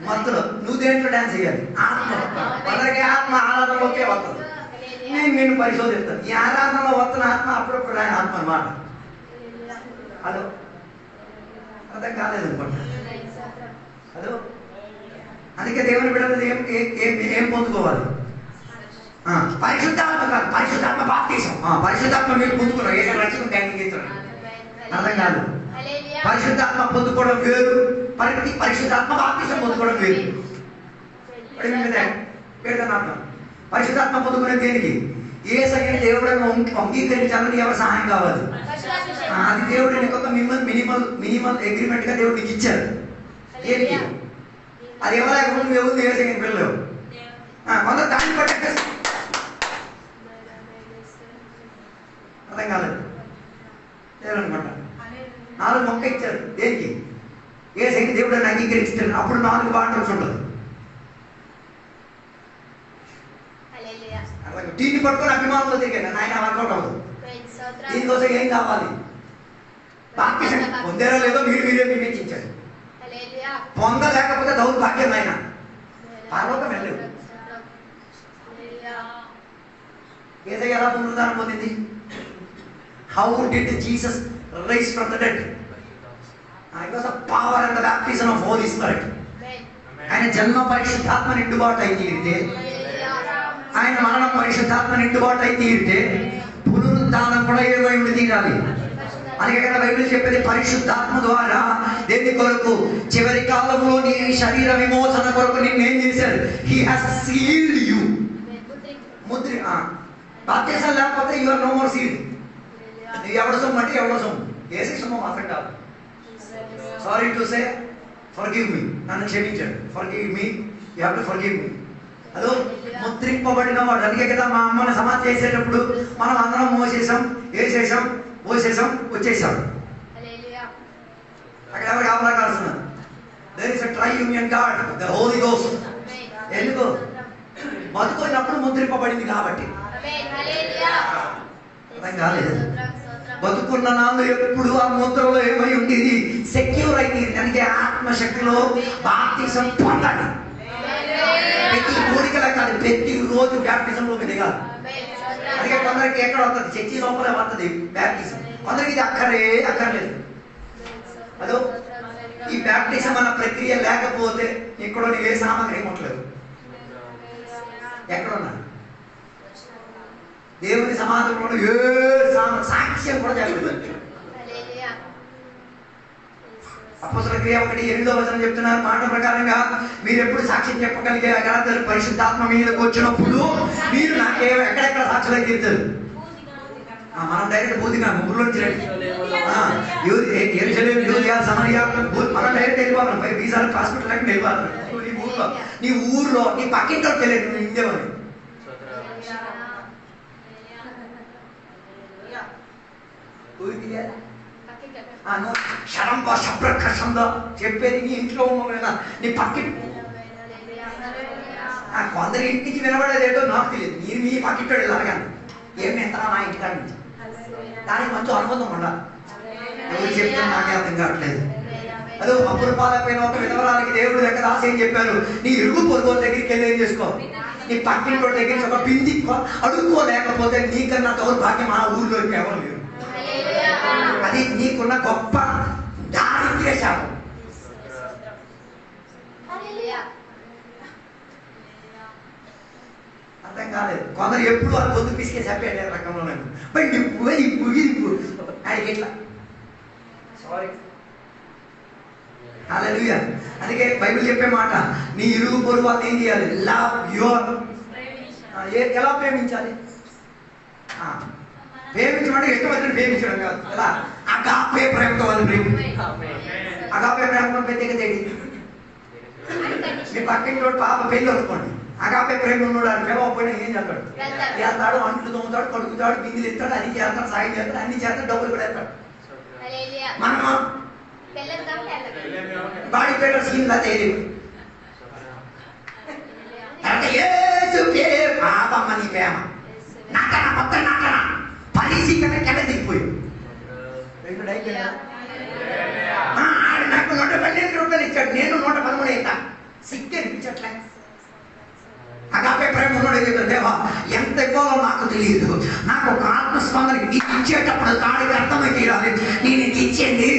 మత్తులో. నువ్వు దేంట్లో డ్యాన్స్ చేయాలి? ఆత్మ. మనకి ఆత్మ ఆరాధనలోకే వస్తుంది. నేను పరిశోధిస్తాను. ఈ ఆరాధనలో వస్తున్న ఆత్మ అప్పుడప్పుడు ఆయన ఆత్మ అన్నమాట. హలో, అర్థం కాలేదు అనుకోండి. హలో, అందుకే దేవుని బిడ్డలు ఏం పొందుకోవాలి? పరిశుద్ధాత్మ కాదు, పరిశుద్ధాత్మ బాప్తిసం. పరిశుద్ధాత్మ మీరు పొందుకున్నారు, ఏ రక్షణ ట్యాంకింగ్ ఇస్తారు. అర్థం కాదు. పరిశుద్ధాత్మ పొందుకోవడం వేరు, పరిశుద్ధాత్మ బాప్తిసం పొందుకోవడం వేరు. పరిశుద్ధాత్మ పొందుకునే దేనికి? ఏ సంఖ్య దేవుడని అంగీకరించాలని ఎవరు సహాయం కావాలి? అది దేవుడు నీకు ఒక మినిమల్ అగ్రిమెంట్ గా దేవుడు నీకు ఇచ్చారు. దేనికి? అది ఎవరైనా నువ్వు ఎవరు ఏ సంఖ్య పిల్లలేవు. కొందరు దాన్ని బట్టి అర్థం కాలేదు. దేవుడనమాట 4 మొక్క ఇచ్చారు. దేనికి? ఏ సంఖ్య దేవుడు అని అంగీకరిస్తాడు. అప్పుడు 4 బాటల్స్ ఉండదు. దీన్ని పట్టుకొని అభిమానంలో తిరిగాను, ఆయన వర్కౌట్ అవ్వదు. దీనికోసం ఏం కావాలి? బాప్తిసం పొందారో లేదో మీరే వివేచించారు. పొందలేకపోతే దౌర్భాగ్యం. ఆయన పరలోకం వెళ్ళలేదు. యేసయ్య ఎలా పునరుద్ధానం పొందింది? How did Jesus rise from the dead? It was the power and the baptism of holy spirit. ఆయన జన్మ పరిశుద్ధాత్మ నిండుబాటు అయి తీరితే, ఆయన మరణం పరిశుద్ధాత్మ నిండుబాటు అయి తీరితే, పునరుద్ధానం కూడా ఏమై ఉండి తీరాలి. అందుకే కదా బైబిల్ చెప్పేది, పరిశుద్ధాత్మ ద్వారా దేని కొరకు? చివరి కాలంలో నీ శరీర విమోచన కొరకు నిన్నేం చేశాడు? He has sealed you. ముద్రి. బాప్తిజం లేకపోతే you are no more sealed. నువ్వు ఎవడ సొమ్ము అంటే ఎవడ సొమ్ము, ఏసీ సొమ్ము మాత్రం కాదు. Sorry to say, forgive me, నన్ను క్షమించాడు. Forgive me, you have to forgive me. అదో ముద్రింపబడిన వాడు. అందుకే కదా మా అమ్మని సమాధి చేసేటప్పుడు మనం అందరం మోసేసాం, వేసేసాం, పోసేసాం, వచ్చేసాం. అక్కడ ఎవరు కావాలా కాల్స్తున్నారు? There is a triunion God, the Holy Ghost. ఎందుకు? బతుకున్నప్పుడు ముద్రింపబడింది కాబట్టి. అర్థం కాలేదు. బతుకున్న నాళ్ళు ఎప్పుడు ఆ ముద్రలో ఏమై ఉండేది? సెక్యూర్ అయింది. దానికి ఆత్మశక్తిలో బాప్తిజం పొందాలి. ప్రతి కోరికలా కాదు, ప్రతి రోజు బ్యాప్టిజంలోకి దిగాలి. అందుకే కొందరికి ఎక్కడ వస్తుంది? చర్చి లోపలే వస్తుంది బ్యాప్టిజం. కొందరికి ఇది అక్కర్లేదు. అదో ఈ బ్యాప్టిజం అన్న ప్రక్రియ లేకపోతే ఇక్కడ ఏ సామాగ్రి ఏమట్లేదు. ఎక్కడున్నా దేవుని సమాజంలో ఏ సాక్ష్యం కూడా జరగలేదు. అపోస్తలుల క్రియ 1:8 చెప్తున్నారు. మాట ప్రకారంగా మీరు ఎప్పుడు సాక్ష్యం చెప్పగలిగే పరిశుద్ధాత్మ మీదకి వచ్చినప్పుడు మీరు నాకేమో ఎక్కడెక్కడ సాక్షులు తీరుతారు. మనం డైరెక్ట్ బోధిగా ఊళ్ళో నుంచి సమరియా మనం డైరెక్ట్ వెళ్ళిపోతాం. వీసాలు హాస్పిటల్ లేకుండా వెళ్ళిపోతాం. నీ ఊర్లో నీ పక్కింటోకి తెలియదు నువ్వు ఇందేమని. చెప్పేది నీ ఇంట్లో ఉన్న నీ పక్కి. కొందరి ఇంటికి వినబడేది ఏంటో నాకు తెలియదు. మీరు మీ పక్కింటో వెళ్ళాలి ఏమి ఎంతరా నా ఇంటికాడ నుంచి. దానికి మంచి అనుబంధం ఉండాలి. ఎవరు చెప్తే నాకే అర్థం కావట్లేదు. అదే అప్పులు పాలైపోయిన ఒక విధవరానికి దేవుడు దగ్గర ఆశ ఏం చెప్పారు? నీ ఇరుగు పొరుగుల దగ్గరికి వెళ్ళి ఏం చేసుకో, నీ పక్కింటి దగ్గర ఒక బింది అడుక్కోలేకపోతే నీకన్నా దౌర్భాగ్యం ఆ ఊళ్ళో ఎవరు లేరు. అది నీకున్న గొప్ప దారిద్ర్య శాపం. అర్థం కాలేదు. కొందరు ఎప్పుడు వాళ్ళు పొద్దు పిసికే చెప్పే రకంలో ఆయనకి ఎట్లా సారీ. హల్లెలూయా. అందుకే బైబిల్ చెప్పే మాట, నీ ఇరుగు పొరుగు వాళ్ళు ఏం చేయాలి? Love your. ఎలా ప్రేమించాలి? ప్రేమించడం అంటే ఇష్టం వచ్చిన ప్రేమించడం కాదు. ఎలా? అగాపే ప్రేమతో వాళ్ళు ప్రేమ. అగాపే ప్రేమ ప్రత్యేకత ఏంటి? మీ పక్కింటి పాప పెళ్ళి అనుకోండి, అగాపే ప్రేమ ఉన్నాడు అని పిలవకపోయినా ఏం చేస్తాడు? చేస్తాడు, అంట్లు తోముతాడు, కడుగుతాడు, బిందులు ఇస్తాడు, అన్ని చేస్తాడు, సాయం చేస్తాడు, అన్ని చేస్తాడు, డబ్బులు కూడా వేస్తాడు. మనము బాడీ పేటర్ స్కీమ్ లా తెలియదు. పాపమ్మ నీ ప్రేమ నాకనా మొత్తం నాకనా పరిసి కన్నా కెడ దిగిపోయి ఆడు నాకు 112 రూపాయలు ఇచ్చాడు, నేను 113 అవుతా. సిగ్గు అనిపించట్లే. అగాపే ప్రేమ ఉన్నాడు చెప్తాడు, దేవా ఎంత ఇవ్వాలో నాకు తెలియదు, నాకు ఒక ఆత్మస్పందన ఇచ్చేటప్పుడు కాడికి అర్థమై తీరాలి. నేను ఇచ్చేది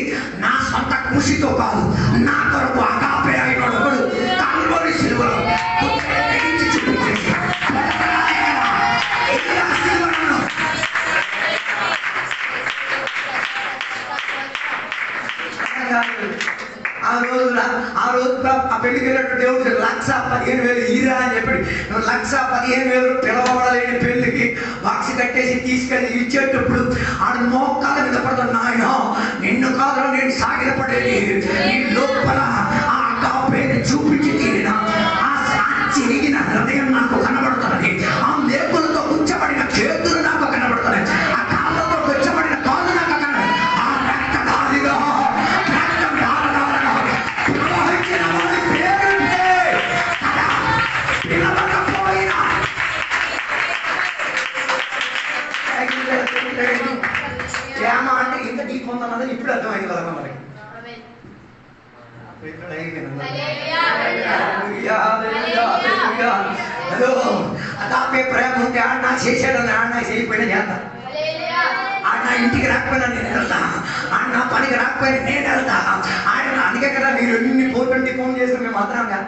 నా సొంత కృషితో కాదు, నా కొరకు అగాపే అయినాడు కల్వరి సిలువలో చూపించేసి ఆ రోజు ఆ పెళ్లికి వెళ్ళినట్టు దేవుడు 1,15,000 ఈరా అని చెప్పాడు. 1,15,000 పిలవబడలేని పెళ్లికి బాక్స్ కట్టేసి తీసుకెళ్ళి ఇచ్చేటప్పుడు ఆడు మోకాల మీద పడతాడు, నాయన నిన్ను కాదు నేను సాగిలపడేది నీ లోపల ఆ అగాపేని చూపించి తీరిన ఆ చిరిగిన హృదయం నాకు కనబడుతున్నది, ఆ మేకులతో ఉంచబడిన చేతులు నాకు కనబడుతున్నాయి, ఆ కాళ్ళతో ఉంచబడిన కాళ్ళు నాకు కనబడి ఆ రక్తదారిగా ప్రేమ అంటే ఇంత డీప్ ఉందన్నది ఇప్పుడు అర్థమైంది కదా మనకి. అగాపే ప్రేమ ఉంటే ఆడ నాకు చేశాడని ఆడ నాకు చేయకపోయినా చేస్తా, ఆడ నా ఇంటికి రాకపోయినా నేను వెళ్తా, ఆడ నా పనికి రాకపోయినా నేను వెళ్తా. ఆయన అందుకే కదా మీరు ఎన్ని 420 ఫోన్ చేసిన మేము మాత్రంగా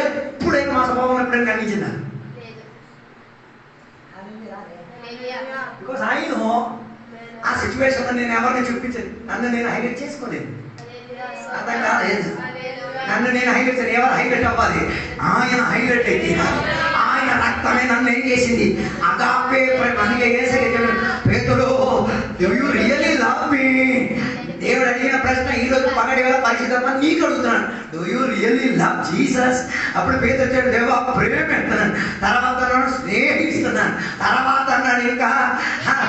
ఎప్పుడైనా మా స్వభావం ఎప్పుడైనా కనిపించిందా? బికాస్ ఆయన ఆ సిచ్యువేషన్లో నేను ఎవరిని చూపించదు, నన్ను నేను హైలైట్ చేసుకోలేదు, అర్థం కాలేదు. నన్ను నేను హైలైట్ చేయను, ఎవరు హైలైట్ అవ్వాలి? ఆయన హైలైట్ అయితే ఆయన రక్తమే నన్ను ఏం చేసింది? అగాపే అందుకే పేతుడు do you really love me? దేవుడు అడిగిన ప్రశ్న ఈ రోజు పగటి వేళ పరిశుద్ధమా నీకు అడుగుతున్నాను, do you really love Jesus? అప్పుడు పేతురు వచ్చాడు, దేవా ప్రేమ ఎత్తున్నాను, తర్వాత స్నేహిస్తున్నాను, తర్వాత అన్నాడు ఇంకా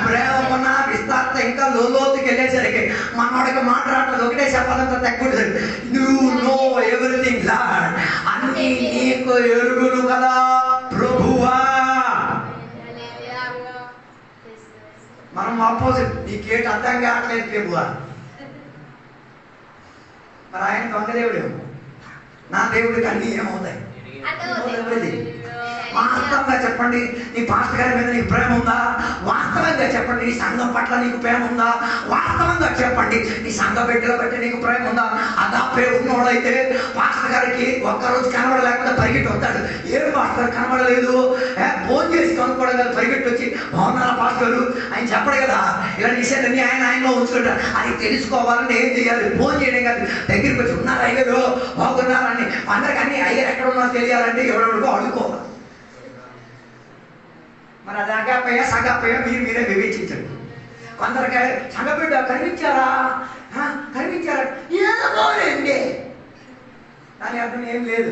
ప్రేమ ఉన్న విస్తారత ఇంకా లోతుకి వెళ్ళేసరికి మనవాడికి మాట్లాడలేదు, ఒకటే చెప్పాలంతా తగ్గుతుంది. నువ్వు నో ఎవ్రీథింగ్ లార్డ్, అన్ని నీకు ఎరుగును కదా ప్రభువా. మనం ఆపోజిట్, నీకేంటి అర్థం కావట్లేదు ప్రభువా. మరి ఆయన దొంగదేవుడేమో, నా దేవుడికి అన్నీ ఏమవుతాయి? వాస్తవంగా చెప్పండి, నీ పాస్టర్ గారి మీద నీకు ప్రేమ ఉందా? వాస్తవంగా చెప్పండి, నీ సంఘం పట్ల నీకు ప్రేమ ఉందా? వాస్తవంగా చెప్పండి, నీ సంఘ బిడ్డల బట్టి నీకు ప్రేమ ఉందా? అగాపే ఉన్నోడైతే పాస్టర్ గారికి ఒక్కరోజు కనబడలేకపోతే పరిగెట్టి వస్తాడు. ఏం పాస్టర్ కనబడలేదు, ఫోన్ చేసి కనుక్కోవడం కదా, పరిగెట్టి వచ్చి బాగున్నారా పాస్టర్ గారు ఆయన చెప్పడు కదా, ఇలా విషయాలన్నీ ఆయనలో ఉంచుకుంటారు. అది తెలుసుకోవాలని ఏం చేయాలి? ఫోన్ చేయడం కాదు, దగ్గరికి వచ్చి ఉన్నారు అయ్యారు బాగున్నారని అందరికి అన్ని అయ్యారు ఎక్కడ ఉన్నారో తెలియాలంటే ఎవరెవరికో అడుకోవాలి. మరి అది అగాపయ్యా సగాపయ్యా మీరే వివేచించండి. కొందరికి సంగబిడ్డ కనిపించారా ఏమోలేండి, దాని అర్థం ఏం లేదు.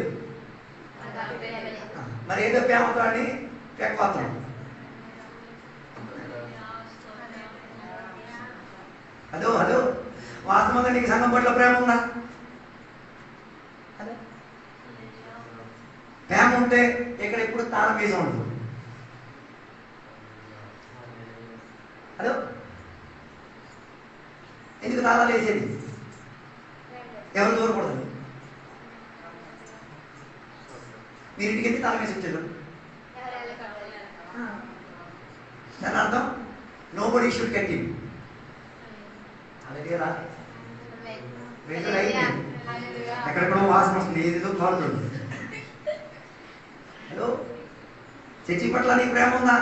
మరి ఏదో ప్రేమతాన్ని పెక్కపాత్రం. అదో వాస్తవంగా నీకు సంఘం పట్ల ప్రేమ ఉందా? ప్రేమ ఉంటే ఇక్కడ ఎప్పుడు తాళం వేసి ఉండదు. హలో, ఎందుకు తాళాలు వేసేది? ఎవరు దూరకూడదు. మీరు ఇంటికి ఎందుకు తాళం వేసి వచ్చారు? దాని అర్థం నోబడీ షుడ్ గెట్ ఇన్. అలాగే రా ఎక్కడెక్కడో వాసన వస్తుంది, ఏదో కాలుతుంది. హలో, చర్చి పట్ల నీకు ప్రేమ ఉందా?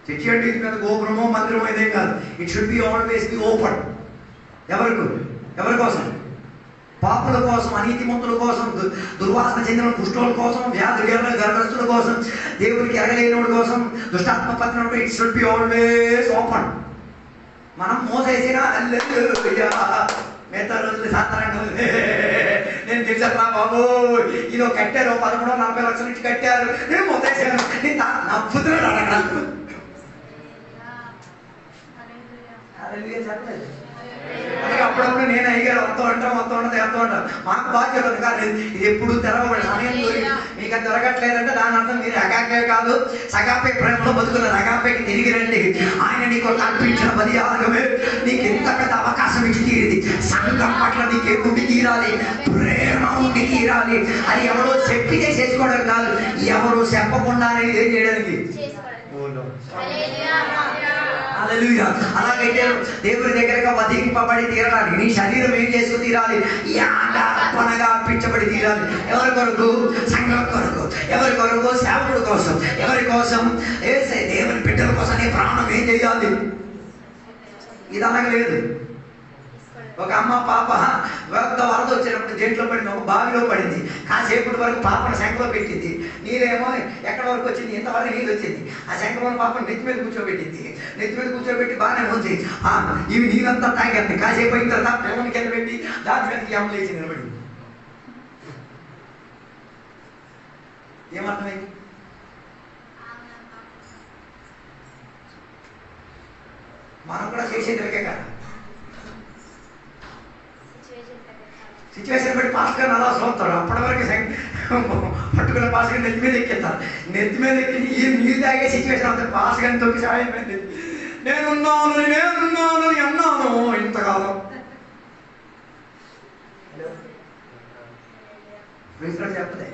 చర్చి అంటే ఇది పెద్ద గోపురమో మందిరమో ఇదేం కాదు. It should be always be open. ఎవరి కోసం? పాపుల కోసం, అనీతిమంతుల కోసం, దుర్వాసన చెందిన కుష్ఠుల కోసం, వ్యాధి గర్భస్తుల కోసం, దేవుడికి ఎరగలేనివాడి కోసం, దుష్టాత్మ పత్రినప్పుడు it should be always open. మనం మోసేసిన మిగతా రోజులు సాధారణంగా నేను తెలిసాను రా బాబు, ఇదో కట్టారు 1340 లక్షల నుంచి కట్టారు, నేను మొత్తేసాను, నేను నవ్వుతున్నాడు అక్కడ. అందుకే అప్పుడప్పుడు నేను అయ్యారు వస్తూ ఉంటాం మాకు బాధ్యత ఉంది. కానీ ఇది ఎప్పుడు తెరవబడి సమయం మీకు అది దొరకట్లేదంటే దాని అర్థం మీరు అగాపే కాదు, సగాపే ప్రేమలో బతుకున్నారు. అగాపేకి తిరిగి రండి. ఆయన నీకు అర్పించిన బలియాగమే నీకు ఎంత పెద్ద అవకాశం ఇచ్చి తీరింది. సంఘం పట్ల నీకే ఉండి తీరాలి, ప్రేమ ఉండి తీరాలి. అది ఎవరో చెప్పితే చేసుకోవడం కాదు, ఎవరు చెప్పకుండానే ఏం చేయడానికి. అలాగైతే దేవుని దగ్గరగా వధింపబడి తీరడానికి నీ శరీరం ఏం చేసుకుని తీరాలి, యాగర్పణగా అర్పించబడి తీరాలి. ఎవరి కొరకు? సంఘం కొరకు. ఎవరి కొరకు? సేవకుడు కోసం. ఎవరి కోసం? దేవుని బిడ్డల కోసం నీ ప్రాణం ఏం చేయాలి. ఇది అనగలేదు. ఒక అమ్మ పాప వరద వచ్చినప్పుడు దేంట్లో పడింది, ఒక బావిలో పడింది. కాసేపటి వరకు పాపను శంఖలో పెట్టింది. నీరేమో ఎక్కడ వరకు వచ్చింది, ఎంతవరకు నీళ్ళు వచ్చింది. ఆ శంఖలో పాపను నెత్తి మీద కూర్చోబెట్టింది. నెత్తి మీద కూర్చోబెట్టి బాగానే ఉంది. ఇవి నీళ్ళంతా తాగేస్తుంది. కాసేపు అయిన తర్వాత ప్రేమని కింద పెట్టి దాని మీదకి అమ్మ లేచి నిలబడి ఏమర్థమైంది? మనం కూడా చేసేది ఒకే కదా. సిచ్యువేషన్ బట్టి పాస్ గారిని అలా చూస్తారు. అప్పటి వరకు పట్టుకున్న పాస్ గారిని నెత్తి మీద ఎక్కేస్తారు. నెత్తి మీద ఎక్కి ఈ నీళ్ళు తాగే సిచ్యువేషన్ అవుతుంది. పాస్ గారిని తొక్కి సాయం నేనున్నాను అన్నాను ఇంతకాలం. చెప్పదే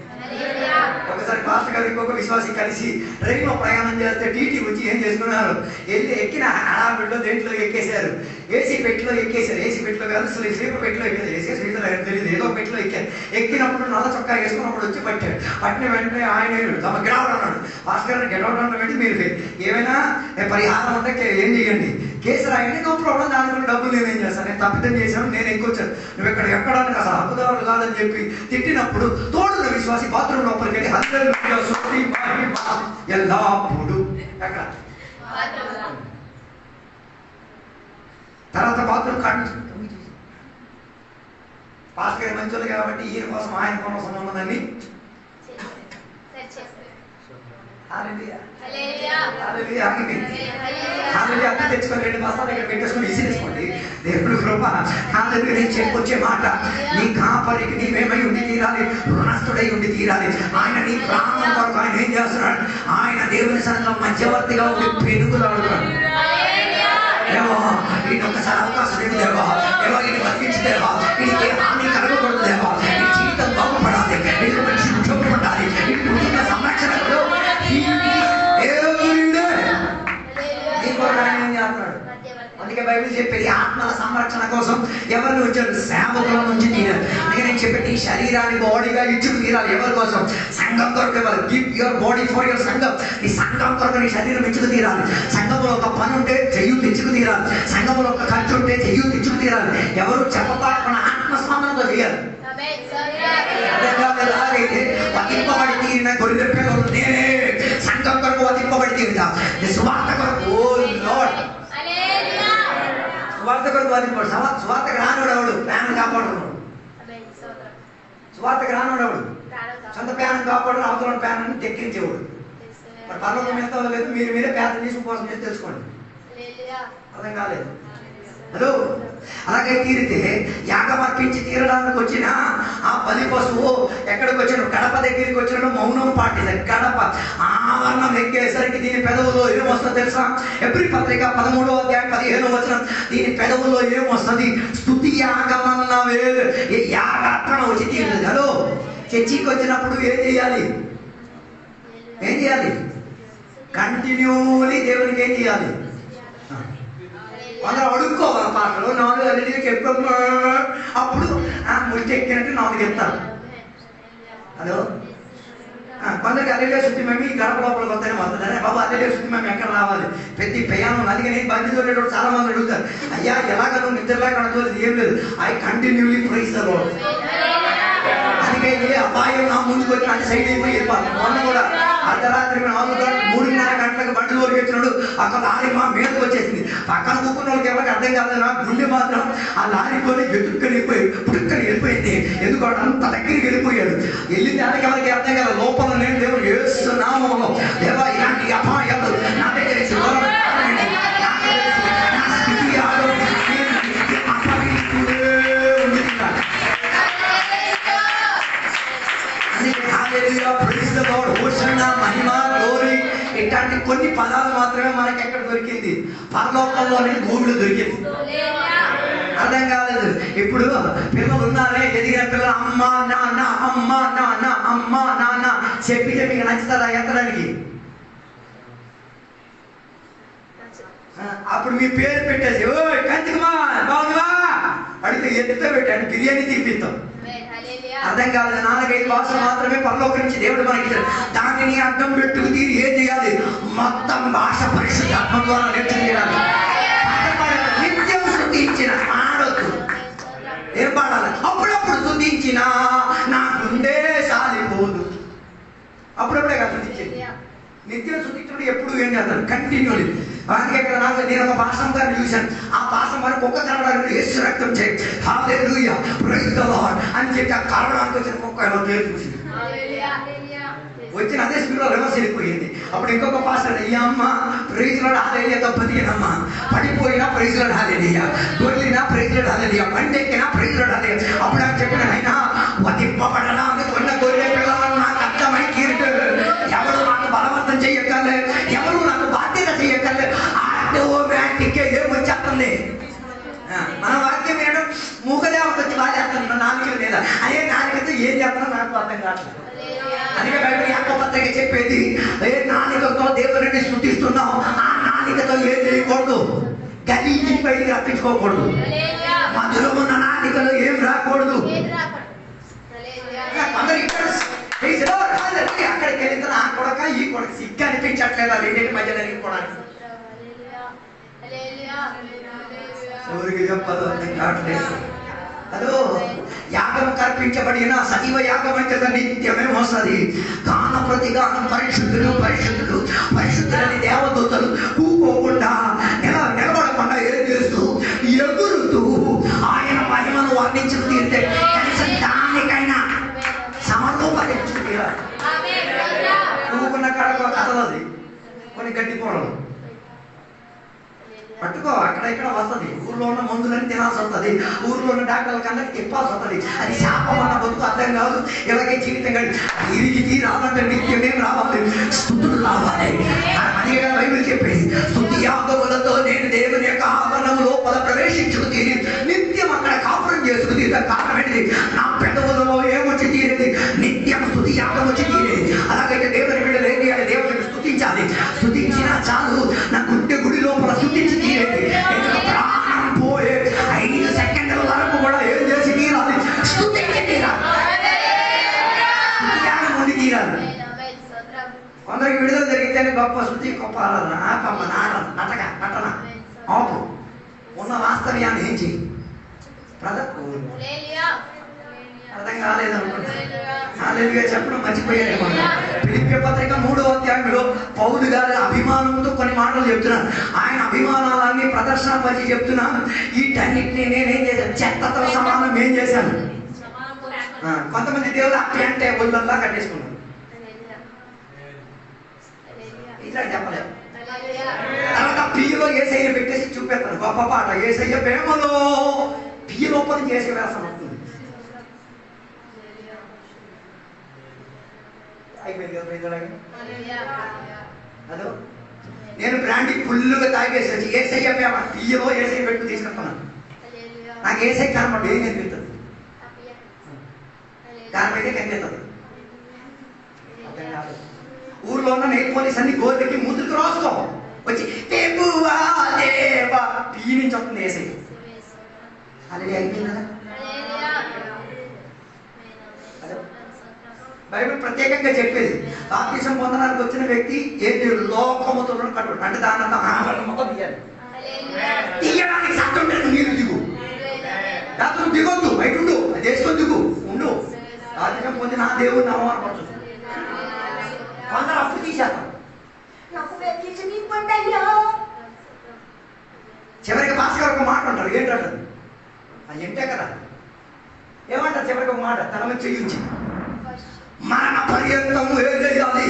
ఒకసారి పాస్టర్ గారు ఇంకొక విశ్వాసి కలిసి ట్రైన్లో ప్రయాణం చేస్తే టీటీ వచ్చి ఏం చేసుకున్నారు, వెళ్ళి ఎక్కిన హడావిడిలో దేంట్లో ఎక్కేశారు, ఏసీ పెట్టిలో ఎక్కేశారు. ఏసీ పెట్టిలో కాదు, స్లీపర్ పెట్టిలో ఎక్కారు. ఏసీ స్లీపర్ తెలియదు, ఏదో పెట్టిలో ఎక్కారు. ఎక్కినప్పుడు నల్ల చొక్కా వేసుకున్నప్పుడు వచ్చి పట్టాడు. పట్టిన వెంటనే ఆయన తమ గెలవడం అన్నాడు. పాస్టర్ గారు గెలవడం పెట్టి మీరు ఏమైనా పరిహారం ఉంటే ఏం చేయండి, కేసు రాయండి, నో ప్రాబ్లం, దాని డబ్బులు నేనేం చేస్తాను, నేను తప్పిదం చేశాను, నేను ఎక్కొచ్చాను, నువ్వు ఇక్కడ ఎక్కడానికి అసలు హక్కుదారులు కాదని చెప్పి తిట్టినప్పుడు తోడున్న విశ్వాసి బాత్రూమ్ లోపలికి వెళ్ళి ఎల్లప్పుడు ఎక్కడ తర్వాత బాత్రూమ్ కాడి పాస్ గారి మంచోళ్ళు కాబట్టి ఈయన కోసం ఆయన కోసం ఉన్నదని అర్థం తెచ్చుకొని 2 బస్తాలు ఇక్కడ పెట్టేసుకొని ఇసిరేసుకోండి. దేవుడు కృప. కాదు నేను చెప్పొచ్చే మాట, నీ కాపరికి నీవేమై ఉండి తీరాలి, రుణస్థుడై ఉండి తీరాలి. ఆయన నీ ప్రాణం కొరకు ఆయన ఏం చేస్తున్నాడు, ఆయన దేవుని సన్నిధిలో మధ్యవర్తిగా ఉండి పెనుగులాడుతున్నాడు. దేవా వీటి ఒక్కసారి అవకాశం లేదు దేవా, దేవా ఇది బతికించి దేవా, వీడికి హామీ కలగకూడదు దేవా, ఈ జీవితం బాగుపడాలి, వీళ్ళు మంచి ఉద్యోగం ఉండాలి, ఈ కుటుంబ సంరక్షణలో అందుకే బైబిల్ చెప్పేది ఆత్మల సంరక్షణ కోసం ఎవరిని వచ్చారు, సేవకుల నుంచి తీరాలి. అందుకే నేను చెప్పేది ఈ శరీరాన్ని బాడీగా ఇచ్చుకు తీరాలి. ఎవరి కోసం? సంఘం కొరకు. ఇవ్వాలి. Give your body for your సంఘం. ఈ సంఘం కొరకు నీ శరీరం ఇచ్చుకు తీరాలి. సంఘంలో ఒక పని ఉంటే చెయ్యి తెచ్చుకు తీరాలి. సంఘంలో ఒక ఖర్చు ఉంటే చెయ్యి తెచ్చుకు తీరాలి. ఎవరు చెప్పకుండా ఆత్మస్పందనతో చేయాలి. ఎలాగైతే వధింపబడి తీరిన గొర్రె పిల్లలు నేనే సంఘం కొరకు వధింపబడి తీరుతా, సువార్త కొరకు. ఓ లార్డ్, సువార్త కొరకు వధింపడు. సువార్తకు రానుడవుడు ప్యాన్ కాపాడుతున్నాడు. సువార్తకు రానుడవుడు సొంత ప్యాన్ కాపాడు, అవతల ప్యాన్ అని తెక్కించేవాడు. మరి పర్లోకం ఎంత లేదు, మీరే ప్యాన్ తీసుకుని కోసం చేసి తెలుసుకోండి. అర్థం కాలేదు. హలో, అలాగే తీరితే యాగం అర్పించి తీరడానికి వచ్చిన ఆ బలి పశువు ఎక్కడికి వచ్చిన, గడప దగ్గరికి వచ్చిన మౌనం పాటింది. గడప ఆవరణం ఎక్కేసరికి దీని పెదవులో ఏమొస్తుందో తెలుసా? ఎబ్రీ పత్రిక 13వ అధ్యాయం 15వ వచనం, దీని పెదవుల్లో ఏమొస్తుంది? స్తుతి యాగమన్న యాగార్పణ వచ్చి తీరుతుంది. హలో, చర్చికి వచ్చినప్పుడు ఏం చేయాలి? కంటిన్యూలీ దేవునికి ఏం చేయాలి? అందరూ అడుక్కోవాలి. పాటలు 4 అన్నిటికీ చెప్పమ్మా, అప్పుడు ముట్టి ఎక్కినట్టు 4 చెప్తారు. హలో, కొందరికి అల్లెలే శుద్ధి మేము ఈ గడప లోపలికి వస్తేనే వస్తుందనే బాబు, అల్లెలే శుద్ధి మేము ఎక్కడ రావాలి? ప్రతి ప్రయాణం. అందుకే నేను బండి తోలేటప్పుడు చాలా మంది అడుగుతారు, అయ్యా ఎలాగ నువ్వు నిద్రలాగా అనుకోలేదు? ఏం లేదు, I continuously praise the Lord. అందుకే ఏ అపాయం నా ముందుకు వచ్చి అంటే సైడ్ అయిపోయి వెళ్ళిపోవాలి. మొన్న కూడా అర్ధరాత్రి 3:30 గంటలకు బండి లోకి వచ్చినాడు, అక్కడ లారీ మా మీదకి వచ్చేసింది. పక్కన కూకున్న వాళ్ళకి ఎవరికి అర్థం కాలేదు, నా గుండె మాత్రం ఆ లారీ కొని వెతుక్కని వెళ్ళిపోయి పుట్టుక్కని వెళ్ళిపోయింది. ఎందుకంటే అంత దగ్గరికి వెళ్ళిపోయాడు. వెళ్ళిన దానికి ఎవరికి అర్థం కదా, లోపల నేను దేవుడు యేసునామములో దేవా ఇలాంటి అపాయాలు నా దగ్గర ఇట్లాంటి కొన్ని పదాలు మాత్రమే మనకి ఎక్కడ దొరికింది, పరలోకంలోనే భూమిలో దొరికింది. అర్థం కాలేదు. ఇప్పుడు పిల్లలు ఉన్నారే, ఎదిగిన పిల్లలు అమ్మ నాన్న అమ్మ నాన్న అమ్మ నాన్న చెప్పితే మీకు నచ్చుతుందా ఎత్తడానికి? అప్పుడు మీ పేరు పెట్టేసి ఓ కంచుకుమా బాగుందా అడిగితే ఎత్తుతో పెట్టాను బిర్యానీ తినిపిస్తాం. అర్థం కాలేదు. 4-5 భాషలు మాత్రమే పరలోకం నుంచి దేవుడు మనకి ఇచ్చాడు. దానిని అర్థం పెట్టుకు తీరి ఏం చేయాలి? మొత్తం భాష పరిశుద్ధాత్మ ద్వారా నేర్చుకోవాలి. నిత్యం స్తుతించిన ఆడొద్దు. ఏం పాడాలి? అప్పుడప్పుడు స్తుతించిన నా గుండె సాలిపోదు. అప్పుడప్పుడే కదా స్తుతించేది. నిత్యం స్తుతించుడు ఎప్పుడు ఏం చేస్తాను కంటిన్యూలీ. అందుకే ఇక్కడ నేను ఒక భాషం గారిని చూశాను. ఆ భాషం వరకు ఒక్క కరవడానికి యేసు రక్తం చేయి హల్లెలూయా ప్రైజ్ ది లార్డ్ అని చెప్పి ఆ కరవడానికి వచ్చిన ఒక్క ఎలా పేరు చూసింది. వచ్చిన అదే స్పీడ్లో రివర్స్ వెళ్ళిపోయింది. అప్పుడు ఇంకొక పాస్టర్ ఈ అమ్మ ప్రైజ్ లార్డ్ హల్లెలూయా దెబ్బతినమ్మ పడిపోయినా ప్రైజ్ లార్డ్ హల్లెలూయా దొర్లినా ప్రైజ్ లార్డ్ హల్లెలూయా పండెక్కినా ప్రైజ్ లార్డ్ హల్లెలూయా. అప్పుడు ఆయన చెప్పిన ఆయన వధింపబడడానికి కొన్న గొర్రె పిల్లలను నాకు అర్థమై తీరుడు. ఎవరు నాకు బలవంతం చెయ్యగలే, ఎవరు నాకు బాధ్యత చెయ్యగలే. ఆటోమేటిక్ ఏమొచ్చేస్తుంది. మన వాక్యం వినడం మూగదేవత వచ్చి బాధేస్తాను నాలుగు లేదా అదే నాలుగతో ఏం చేస్తానో నాకు అర్థం కావట్లేదు. అందుకే బయట యాకోబు పత్రిక చెప్పేది ఏ నాలుకతో దేవుడిని స్తుతిస్తున్నాం ఆ నాలుకతో ఏం చేయకూడదు, గలీజీ బయటికి రప్పించుకోకూడదు. మధ్యలో ఉన్న నాలుకలో ఏం రాకూడదు. కొందరు ఇక్కడ అక్కడికి వెళ్ళిన ఆ కొడక ఈ కొడక సిగ్గు అనిపించట్లేదు. రెండింటి మధ్య జరిగిపోవడానికి ఎవరికి చెప్పదు అర్థం కావట్లేదు. అదో యాగం కల్పించబడిన సజీవ యాగం అంటే నిత్యమే వస్తుంది. గాన ప్రతి గానం పరిశుద్ధులు పరిశుద్ధులు పరిశుద్ధులని దేవదూతలు కూకోకుండా నిలబడకుండా ఏం చేస్తూ ఎగురుతూ ఆయన మహిమను వర్ణించుకు తీరితే కనీసం దానికైనా సమరూపరించు తీరాలి. కూకున్న కాడ కదలది కొన్ని గడ్డిపోవడం పట్టుకో అక్కడ ఇక్కడ వస్తుంది. ఊర్లో ఉన్న మందులని తినాల్సి వస్తుంది. ఊర్లో ఉన్న డాక్టర్ల కన్నా తిప్పాల్సి వస్తుంది. అది శాపం అన్న బతుకు అర్థం కాదు. ఇలాగే జీవితం తిరిగి రావాలంటే నిత్యమేం రావాలి, స్తుతులు రావాలి. అదే కదా బైబిల్ చెప్పేది, స్తుతి యాగములతో నేను దేవుని యొక్క ఆవరణం లోపల ప్రవేశించుకు తీరి నిత్యం అక్కడ కాపురం చేసుకు తీరు. కారణం ఏంటిది? నా పెదవులలో ఏమొచ్చి తీరేది? నిత్యం స్తుతి యాగం వచ్చి తీరేది. అలాగైతే దేవుని బిడ్డలు ఏం చేయాలి? దేవుడిని స్తుతించాలి. స్తుతించినా చాలు నా గుండె గుడి లోపల స్తుతించి తీరేది. ప్రాణం పోయే 5 సెకండ్ల వరకు కూడా ఏం చేసి తీరాలి? స్తుతించి తీరాలి. ముందు తీరాలి. కొందరికి విడుదల జరిగితేనే గొప్ప స్తుతి గొప్ప ఆరాధన. ఆపమ్మ నాడన నటక నటన ఆపు. ఉన్న వాస్తవ్యాన్ని ఏం చేయి అర్థం కాలేదనుకుంటా. హల్లెలూయా చెప్పడం మర్చిపోయారేమో. ఫిలిప్పీ పత్రిక 3వ అధ్యాయంలో పౌలు గారి అభిమానంతో కొన్ని మాటలు చెప్తున్నాను. ఆయన అభిమానాలన్నీ ప్రదర్శనపరిచి చెప్తున్నాను. వీటన్నిటిని నేనేం చేశాను? చెత్తతో సమానం ఏం చేశాను? కొంతమంది దేవుడు అక్కడే అంటే ఒళ్ళల్లా కట్టేసుకున్నాను. ఇట్లా చెప్పలేదు. తర్వాత పియ్యలో ఏసయ్య పెట్టేసి చూపెడతాను. గొప్ప పాట ఏసయ్య ప్రేమలో పియ్య లోపల చేసే వేసం వస్తుంది. అదో నేను బ్రాండీ ఫుల్లుగా తాగేసి వచ్చి ఏసయ్య ప్రేమ పియ్యలో ఏసయ్య పెట్టు తీసుకుంటున్నాను. నాకు ఏసై కనపడు ఏం కనిపిస్తుంది? కారణం అయితే కనిపిస్తుంది. ఊర్లో ఉన్న నెయిల్ పోలీస్ అన్ని గోర్లకి ముద్దుకు రాసుకో వచ్చి దేవా దేవా పియ్యి నుంచి వస్తుంది ఏసై. అలా అయిపోయింది కదా. బైబిల్ ప్రత్యేకంగా చెప్పేది బాప్తిసం పొందడానికి వచ్చిన వ్యక్తి ఏంటి? లోకముతో కట్టు అంటే దాని ఆవరణ మొత్తం తీయాలి. తీయడానికి సత్యం లేదు. నీరు దిగు దాంతో దిగొద్దు, బయట ఉండు, అది వేసుకొని దిగు ఉండు. బాప్తిసం పొందిన ఆ దేవుడిని అవమానపడుతుంది. కొందరు అప్పుడు తీసేస్తాం. చివరికి భాస్కర్ ఒక మాట అంటారు. ఏంటంటారు? అది ఏంటే కదా ఏమంటారు? చివరికి ఒక మాట తన మీద చేయించి మరణ పర్యంతము ఏం చేయాలి?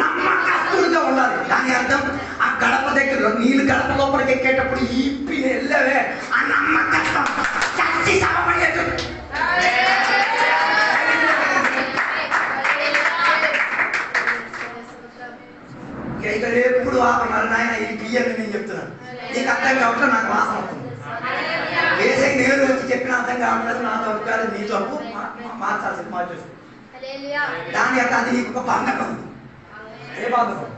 నమ్మకస్తుడిగా ఉండాలి. దాని అర్థం ఆ గడప దగ్గర నీళ్ళు గడప లోపలికి ఎక్కేటప్పుడు ఈపి వెళ్ళవే ఆ నమ్మకత్వం చచ్చి సమమయ్యేది. ఇక ఎప్పుడు ఆపన్నారు నాయన ఈ బియ్యాన్ని నేను చెప్తున్నాను, నీకు అర్థం కావట్లేదు, నాకు వాసన అవుతుంది. ఏసై నేను వచ్చి చెప్పిన అర్థం కావట్లేదు, నా తప్పు కాదు, నీ తప్పు, మార్చాల్సింది మార్చేసి. దాని యొక్క అది నీకు ఒక బంధకం. ఏ బంధకం?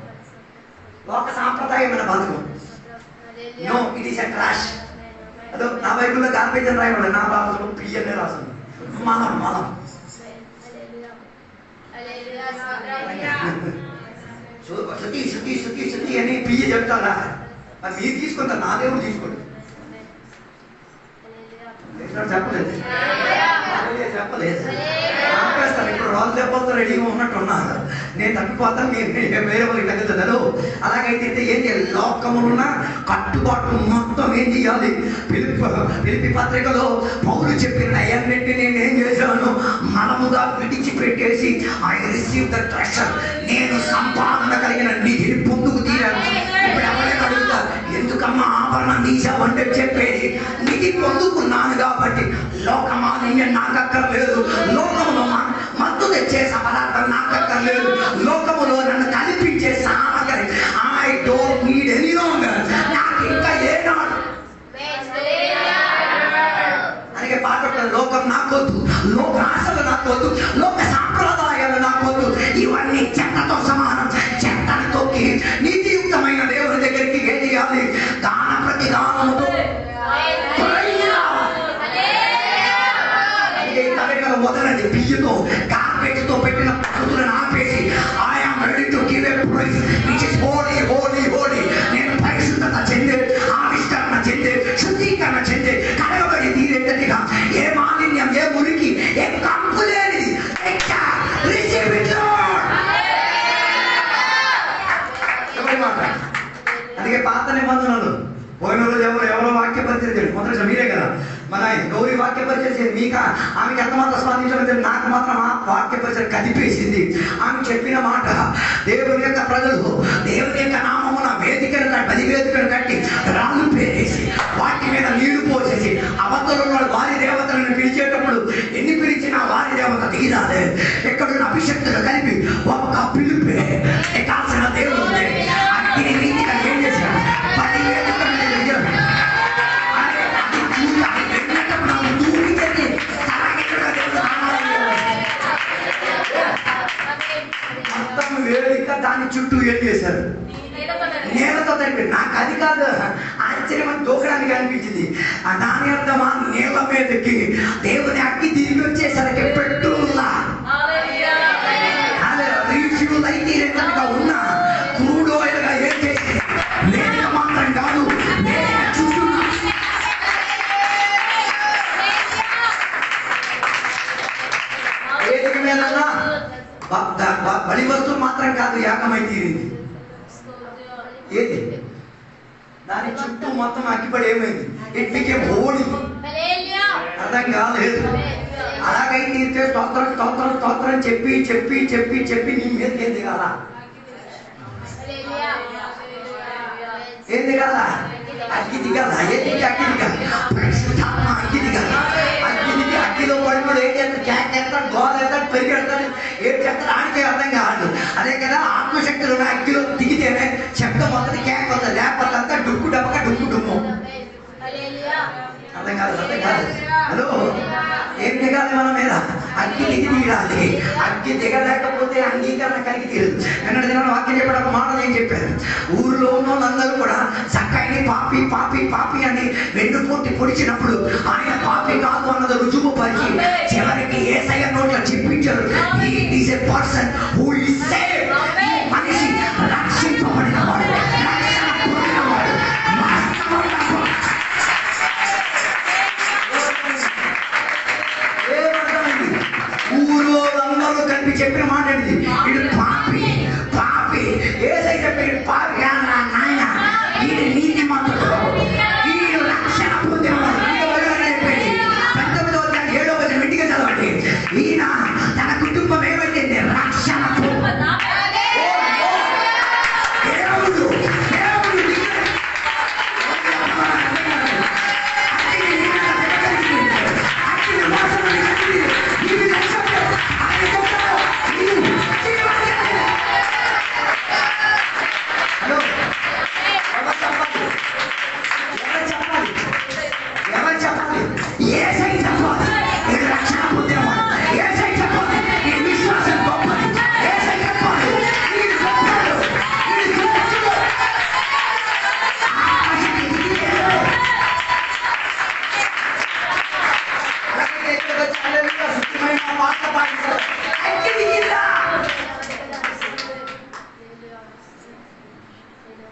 లోక సాంప్రదాయమైన బంధకం. No, it is a trash. అదో నా బైబుల్లో గార్బేజ్ అని రాయబడి, నా భాషలో పియ్యనే రాస్తుంది. మలం మలం. శృతి శృతి శృతి శృతి అని పియ్య చెప్తారా? మరి మీరు తీసుకుంటారు, నా దేవుడు తీసుకోండి. చెప్పలేదు చెప్పలేదు ఆపేస్తాను. ఇప్పుడు రోజు దెబ్బలతో రెడీగా ఉన్నట్టు ఉన్నారు. నేను తప్పిపోతాను, నేను వేరే వాళ్ళకి తగ్గుతున్నాను. అలాగైతే ఏం చేయాలి? లోకములున్న కట్టుబాటు మొత్తం ఏం చేయాలి? పిలిపి పత్రికలో పౌలు చెప్పిన అన్నింటినీ నేనేం చేశాను? మనముగా విడిచిపెట్టేసి ఐ రిసీవ్ ద ట్రెషర్, నేను సంపాదన కలిగిన నిధిని పొందుకు తీరాను. ఇప్పుడు ఎవరైనా అడుగుతారు, ఎందుకమ్మా ఆభరణం తీసావంటే చెప్పేది నిధి పొందుకున్నాను కాబట్టి. లోకమాలిన్యం నాకు అక్కర్లేదు, లోకములో మత్తు తెచ్చే పదార్థం నాకు అక్కర్లేదు, లోకములో నన్ను కల్పించే సామగ్రి I don't need any longer. నాకు ఇంకా ఏనాడు అందుకే పాట లోకం నాకొద్దు, లోక ఆశలు నాకొద్దు, లోక సాంప్రదాయాలు నాకొద్దు. ఇవన్నీ చెత్తతో సమానం. చెత్తని తొక్కి నీతియుక్తమైన దేవుని దగ్గరికి ఏం చేయాలి? దాన ప్రతిదానముతో వదలండి. బియ్యతో కార్పెట్తో పెట్టిన పద్ధతులను ఆపేసి I'm ready to give a praise which is holy holy holy. నేను పరిశుద్ధత చెందే, ఆవిష్కరణ చెందే, శుద్ధీకరణ చెందే, కడగబడి తీరేటట్టుగా ఏ మాలిన్యం, ఏ మురికి, ఏ కంపు లేనిది. అందుకే పాత నిబంధనలు పోయిన రోజు ఎవరో వాక్య పరిచయం చేయండి. మొదటి మీరే కదా మన గౌరీ వాక్య పరిచయం చేయండి. మీకు ఆమెకి ఎంత మాత్రం స్పందించలేదు, నాకు మాత్రం ఆ వాక్య పరిచయం కదిపేసింది. ఆమె చెప్పిన మాట, దేవుని యొక్క ప్రజలు దేవుని యొక్క నామమున వేదికను బలి వేదికను కట్టి రాళ్ళు పేరేసి వాటి మీద నీళ్లు పోసేసి అవతల వారి దేవతలను పిలిచేటప్పుడు ఎన్ని పిలిచినా వారి దేవత దిగిరాలే. ఎక్కడున్న అభిషక్తులు కలిపి ఒక్క పిలుపే కాల్సిన దేవుడు అగ్ని రీతిగా ఏం చేశాడు? బలి వేదిక మొత్తం వేదిక దాని చుట్టూ ఏం చేశారు? నేలతో తడిపి. నాకు అది కాదు ఆశ్చర్యం, దూకడానికి అనిపించింది. దాని అర్థమా నేల మీదకి దేవుని అగ్గి తిరిగి వచ్చేసరికి పెట్రోల్లా రీఫ్యూల్ అయితే రెండుగా ఉన్న క్రూడ్ ఆయిల్ గా ఏం చేసి వేదిక మాత్రం కాదు, వేదిక చుట్టూ వేదిక మీద బలి వస్తువు మాత్రం కాదు, యాగమై తీరింది. ఏది? దాని చుట్టూ మొత్తం అగ్గిపడి ఏమైంది? It became holy. అర్థం కాలేదు. అలాగై తీరితే స్తోత్రం స్తోత్రం స్తోత్రం చెప్పి చెప్పి చెప్పి చెప్పి నీ మీద ఏం దిగాల? ఏం దిగాల? అగ్గి దిగాల. ఏంటి అగ్గి దిగాలి? అగ్గి దిగాలి. అగ్గి దిగి అగ్గిలో పడిపోడు ఏం చేస్తాడు? క్యాక్ చేస్తాడు, గోడ వేస్తాడు, పెరిగెడతాడు, ఏం చేస్తాడు ఆడితే అర్థం కాదు. అదే కదా ఆత్మశక్తులు అగ్గిలో దిగితేనే శబ్దం వస్తుంది, క్యాక్ వస్తుంది. లేకపోతే అంతా డుక్కు డబ్బక డుక్కు డుమ్ము. అర్థం కాదు, అర్థం కాదు. హలో, ఏం దిగాలి మన మీద? అగ్గి దిగి తీరాలి. అగ్గి దిగలేకపోతే అంగీకరణ కలిగి తీరదు. నిన్నటి దిన వాక్యం చెప్పడం మాట నేను చెప్పాను. ఊరిలో ఉన్న వాళ్ళందరూ కూడా సక్కైని పాపి పాపి పాపి అని వెన్నుపోటీ పొడిచినప్పుడు ఆయన పాపి కాదు అన్నది రుజువు పరిచి చివరికి యేసయ్య నోట్ల చెప్పించారు. He is a person who is saved. మనిషి రక్షింపబడిన వాడు, రక్షణ పొందినవాడు, ఊరోళ్ళందరూ కలిపి చెప్పిన మాట ఏంటి? ఇది పాపి పాపి. ఏసై చెప్పి పాపి నాయన, ఇది నీతి మంతుడు, ఈ రక్షణ పొందినవాడు. 19వ అధ్యాయం 7వ వచనం ఇంటికి చదవండి.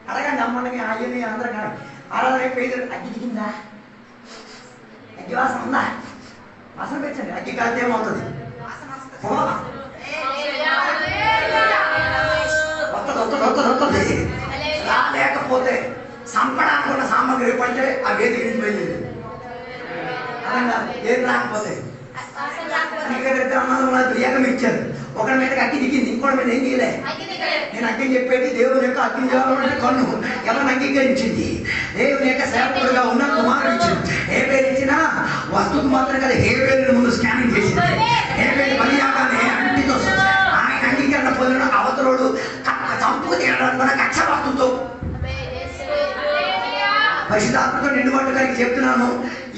అడగండి అమ్మని అయ్యని అందరూ కానీ ఆరాధన పేదలు అగ్గి దిగిందా, అగ్గి వాసన ఉందా, వాసన పెంచండి. అగ్గి కాలితే ఏమవుతుంది? వస్తుంది. లేకపోతే సంపడానికి ఉన్న సామాగ్రి ఏమంటే ఆ వేదిక నుంచి వెళ్ళేది అలా ఏం రాకపోతే ఏకం ఇచ్చారు. ఒకరి మీదకి అగ్గి దిగింది, ఇంకోటి మీద ఏం చేయలే. నేను అగ్గిని చెప్పేది దేవుని యొక్క అగ్ని చేయాలంటే కన్ను ఎవరిని అంగీకరించింది? దేవుని యొక్క సేవకుడుగా ఉన్న కుమారుడు ఇచ్చింది. ఏ పేరు ఇచ్చినా వస్తువుకు మాత్రం కదా, ఏ పేరుని ముందు స్కానింగ్ చేసింది. ఏ పేరు బలియాగానే అంటితో ఆయన అంగీకరణ పొందిన అవతరుడు చంపుకు తీయడానికి కక్ష వస్తుతో పరిశుద్ధాత్మతో నిండుబాటు గారికి చెప్తున్నాను.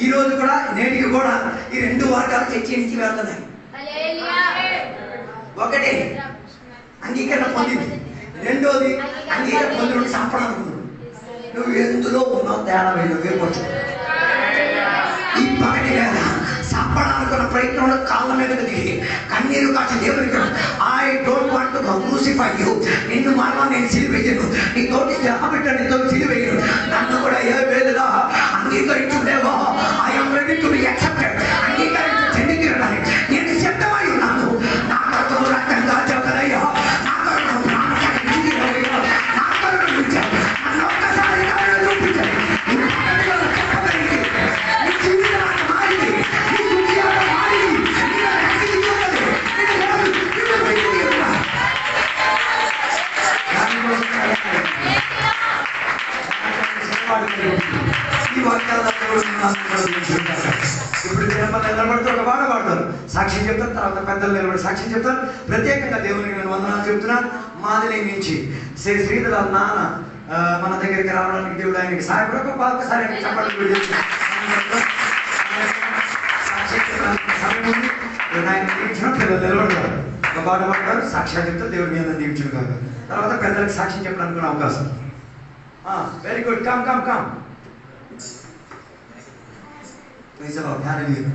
ఈ రోజు కూడా నేటికి కూడా ఈ రెండు వర్గాలు చర్చించి వెళ్తున్నాయి. ఒకటి అంగీకరణ పొందింది, రెండోది అంగీకరణ పొందిన చంపడాలనుకున్నాడు. నువ్వు ఎందులో ఉన్నావు తేడా వేయవచ్చు. ఈ పగటి వేళ చంపడాలనుకున్న ప్రయత్నంలో కాళ్ళ మీదకు దిగి కన్నీరు కాచి దేవునికి I don't want to crucify you, నిన్ను మరలా నేను సిలివేయను, నీ తోటి శ్రమపెట్ట నీతో సిలివేయను, నన్ను కూడా ఏ వేళగా అంగీకరించుండేవో I am ready to be accepted, అంగీకరించు చెందికి నేను సిద్ధమై ఉన్నాను. నా కొరకు రక్తం కాచవలయ్యా, నా కొరకు ప్రాణాలయ్యా, నా కొరకు నన్ను ఒక్కసారి చూపించాలి. ఈ వాక్యాల ఇప్పుడు నిలబడితే ఒక పాట పాడతారు, సాక్ష్యం చెప్తారు, తర్వాత పెద్దలు నిలబడి సాక్ష్యం చెప్తారు. ప్రత్యేకంగా దేవునికి నేను వందనాలు చెప్తున్నాను. మాదిలి నుంచి శ్రీధర నాన్న మన దగ్గరికి రావడానికి దేవుడు ఆయనకి సహాయపడ ఒకసారి చెప్పండి. ఆయన దీవించిన పిల్లలు నిలబడతారు, ఒక పాట పాడతారు, సాక్ష్యాలు చెప్తారు, దేవుడి మీద దీవించిన కాదు. తర్వాత పెద్దలకు సాక్ష్యం చెప్పడానికి అవకాశం. Very good, come come come. Praise the Lord. Hallelujah.